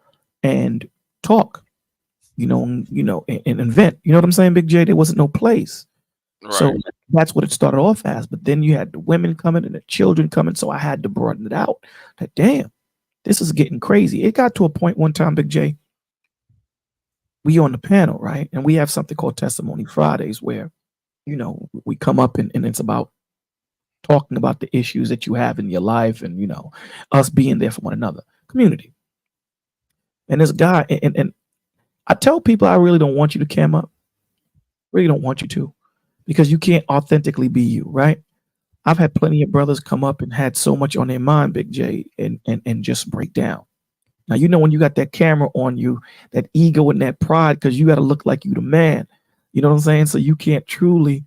and talk, and invent. You know what I'm saying, Big J? There wasn't no place. So right. that's what it started off as. But then you had the women coming and the children coming. So I had to broaden it out. That damn, this is getting crazy. It got to a point one time, Big J, we on the panel, right? And we have something called Testimony Fridays where, we come up and it's about talking about the issues that you have in your life and, us being there for one another, community. And this guy, and I tell people I really don't want you to cam up. Really don't want you to, because you can't authentically be you, right? I've had plenty of brothers come up and had so much on their mind, Big J, and just break down. Now, when you got that camera on you, that ego and that pride, because you got to look like you the man. You know what I'm saying? So you can't truly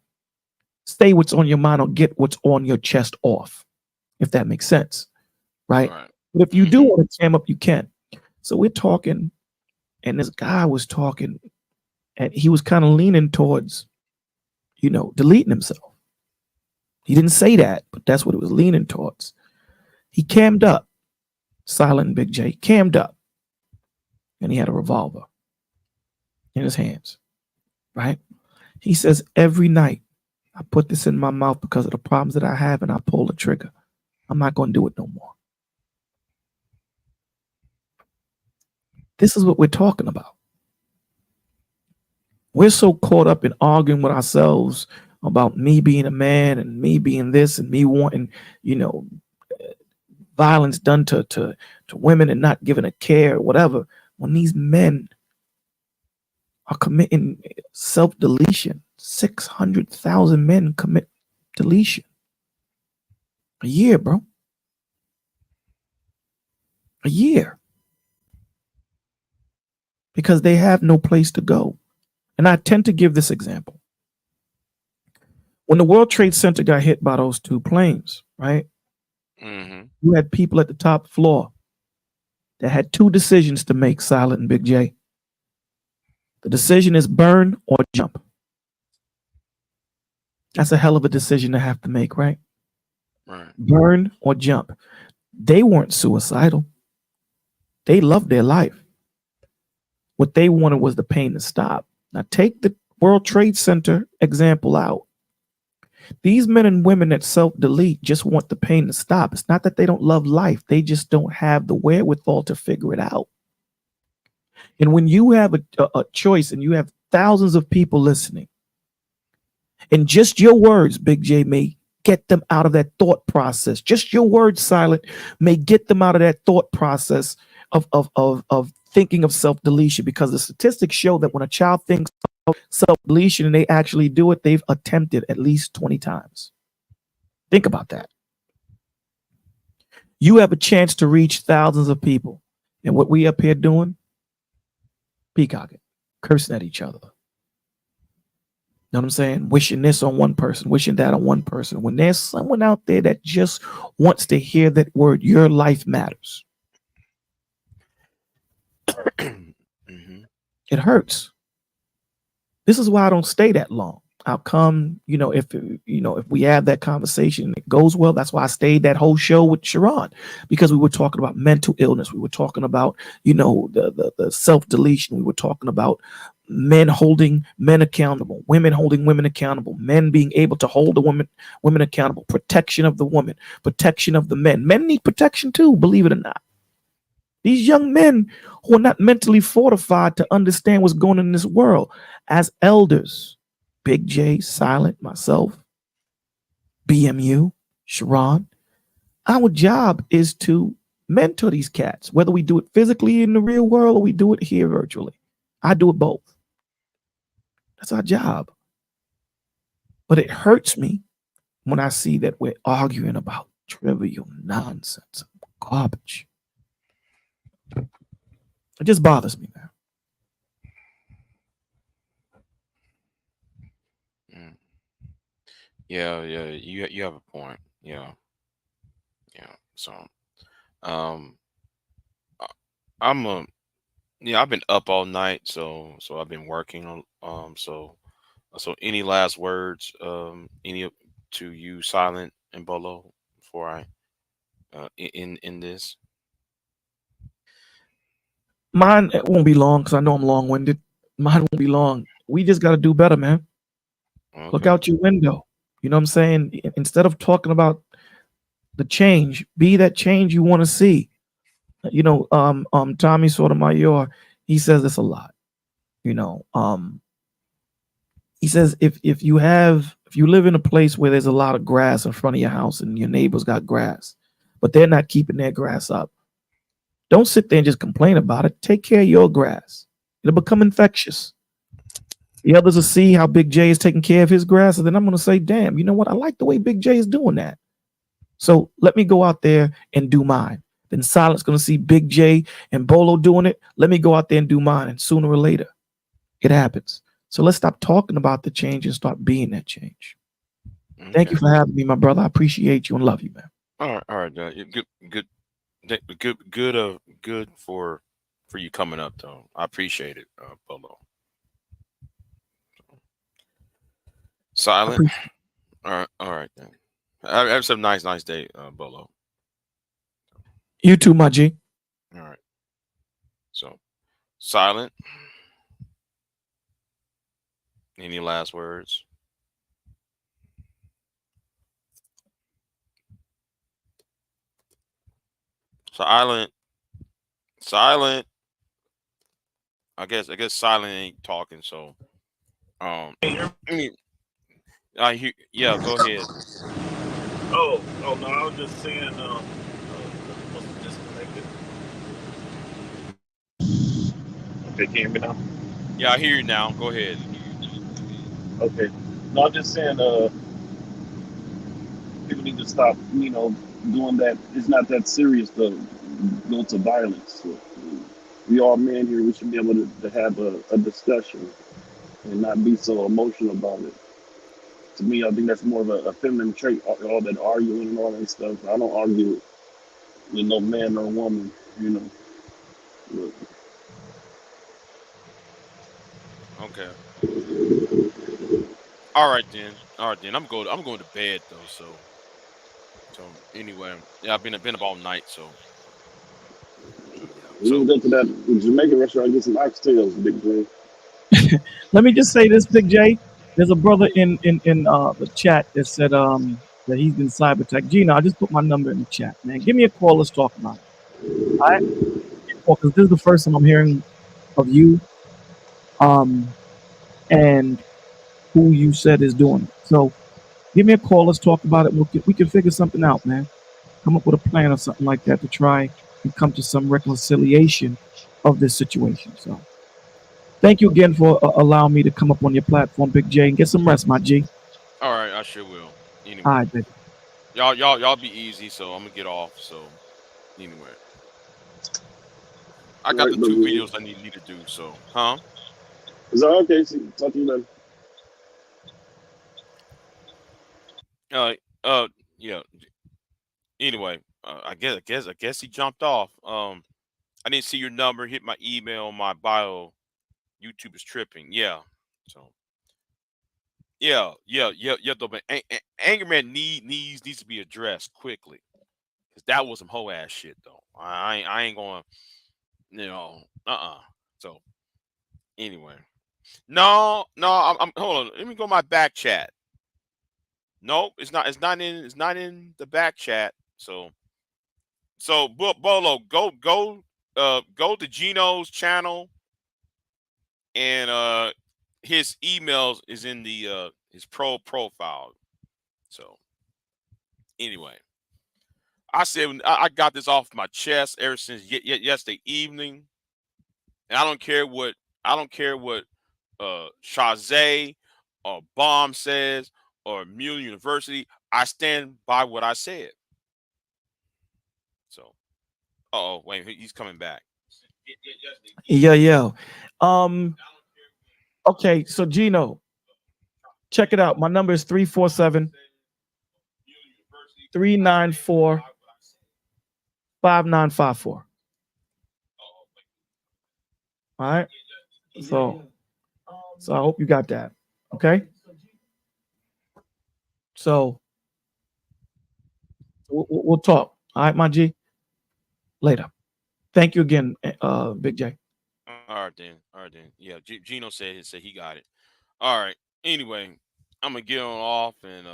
say what's on your mind or get what's on your chest off, if that makes sense, right? Right. But if you do want to cam up, you can. So we're talking, and this guy was talking, and he was kind of leaning towards, deleting himself. He didn't say that, but that's what it was leaning towards. He cammed up, Silent Big J, cammed up, and he had a revolver in his hands, right? He says, every night I put this in my mouth because of the problems that I have, and I pull the trigger. I'm not going to do it no more. This is what we're talking about. We're so caught up in arguing with ourselves about me being a man and me being this and me wanting, violence done to women and not giving a care or whatever, when these men are committing self-deletion. 600,000 men commit deletion a year, bro. A year. Because they have no place to go. And I tend to give this example. When the World Trade Center got hit by those two planes, right? Mm-hmm. You had people at the top floor that had two decisions to make, Silent and Big J. The decision is burn or jump. That's a hell of a decision to have to make, right? Right. Burn or jump. They weren't suicidal. They loved their life. What they wanted was the pain to stop. Now take the World Trade Center example out. These men and women that self-delete just want the pain to stop. It's not that they don't love life. They just don't have the wherewithal to figure it out. And when you have a choice and you have thousands of people listening, and just your words, Big J, may get them out of that thought process. Just your words, Silent, may get them out of that thought process of thinking of self-deletion, because the statistics show that when a child thinks of self-deletion and they actually do it, they've attempted at least 20 times. Think about that. You have a chance to reach thousands of people. And what we up here doing? Peacocking, cursing at each other. Know what I'm saying? Wishing this on one person, wishing that on one person. When there's someone out there that just wants to hear that word, your life matters. It hurts. This is why I don't stay that long. I'll come, if we have that conversation and it goes well. That's why I stayed that whole show with Sharon, because we were talking about mental illness. We were talking about, the self-deletion. We were talking about men holding men accountable, women holding women accountable, men being able to hold the women accountable, protection of the woman, protection of the men. Men need protection too, believe it or not. These young men who are not mentally fortified to understand what's going on in this world, as elders, Big J, Silent, myself, BMU, Sharon, our job is to mentor these cats, whether we do it physically in the real world or we do it here virtually. I do it both. That's our job. But it hurts me when I see that we're arguing about trivial nonsense, garbage. It just bothers me, man. Yeah, you have a point. Yeah. So, I've been up all night, so I've been working on so any last words, any to you, Silent and Bolo, before I in this? Mine won't be long because I know I'm long-winded. Mine won't be long. We just got to do better, man. Okay. Look out your window. You know what I'm saying? Instead of talking about the change, be that change you want to see. Tommy Sotomayor, he says this a lot. He says if you live in a place where there's a lot of grass in front of your house and your neighbors got grass, but they're not keeping their grass up, don't sit there and just complain about it. Take care of your grass. It'll become infectious. The others will see how Big J is taking care of his grass, and then I'm going to say, damn, you know what? I like the way Big J is doing that. So let me go out there and do mine. Then Silent's going to see Big J and Bolo doing it. Let me go out there and do mine, and sooner or later, it happens. So let's stop talking about the change and start being that change. Okay. Thank you for having me, my brother. I appreciate you and love you, man. All right. Good for you coming up, though. I appreciate it, Bolo. Silent. All right then. Have some nice day, Bolo. You too, my G. All right. So, Silent. Any last words? Silent. I guess Silent ain't talking. So, I hear. Yeah, go ahead. Oh no, I was just saying. Must have disconnected. Okay, can you hear me now? Yeah, I hear you now. Go ahead. Okay. No, I'm just saying. People need to stop. Doing that. It's not that serious to go to violence. So, we all men here. We should be able to have a discussion and not be so emotional about it. To me, I think that's more of a feminine trait, all that arguing and all that stuff. I don't argue with no man or woman, But, okay. All right then. I'm going to bed though. So anyway, yeah, I've been up all night. So we can go to that Jamaican restaurant and get some oxtails, Big J. Let me just say this, Big J. There's a brother in the chat that said that he's been cyber attacked. Gina, I just put my number in the chat, man. Give me a call. Let's talk about it. All right? Because this is the first time I'm hearing of you, and who you said is doing it. So give me a call. Let's talk about it. We can figure something out, man. Come up with a plan or something like that to try and come to some reconciliation of this situation. So thank you again for allowing me to come up on your platform, Big J, and get some rest, my G. All right, I sure will. Anyway, All right, baby. Y'all be easy. So I'm gonna get off. So anyway, I got the 2 videos I need to do. So, huh? Is that okay? See, talk to you later. Yeah. Anyway, I guess he jumped off. I didn't see your number. Hit my email, my bio. YouTube is tripping. Yeah. So. Yeah. Though, man, Anger Man needs to be addressed quickly, cause that was some hoe ass shit though. I ain't going. So anyway, no. I'm hold on. Let me go my back chat. Nope, it's not. It's not in the back chat. So Bolo, go to Gino's channel, and his emails is in the his profile. So anyway, I said I got this off my chest ever since yesterday evening, and I don't care what Shazay or Bomb says or Mule University. I stand by what I said. So, wait, he's coming back. Yeah. Okay, so Gino, check it out. My number is 347-394-5954. All right. So I hope you got that. Okay. So we'll talk. All right, my G. Later. Thank you again, Big J. All right then. Yeah, Gino said he got it. All right. Anyway, I'm gonna get on off, and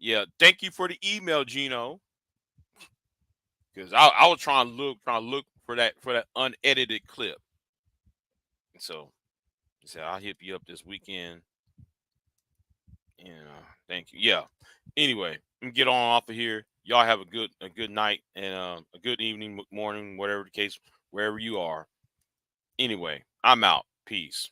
yeah, thank you for the email, Gino. Because I was trying to look for that unedited clip. So he said I'll hit you up this weekend. And thank you. Yeah. Anyway, I'm get on off of here. Y'all have a good night and a good evening, morning, whatever the case, wherever you are. Anyway, I'm out. Peace.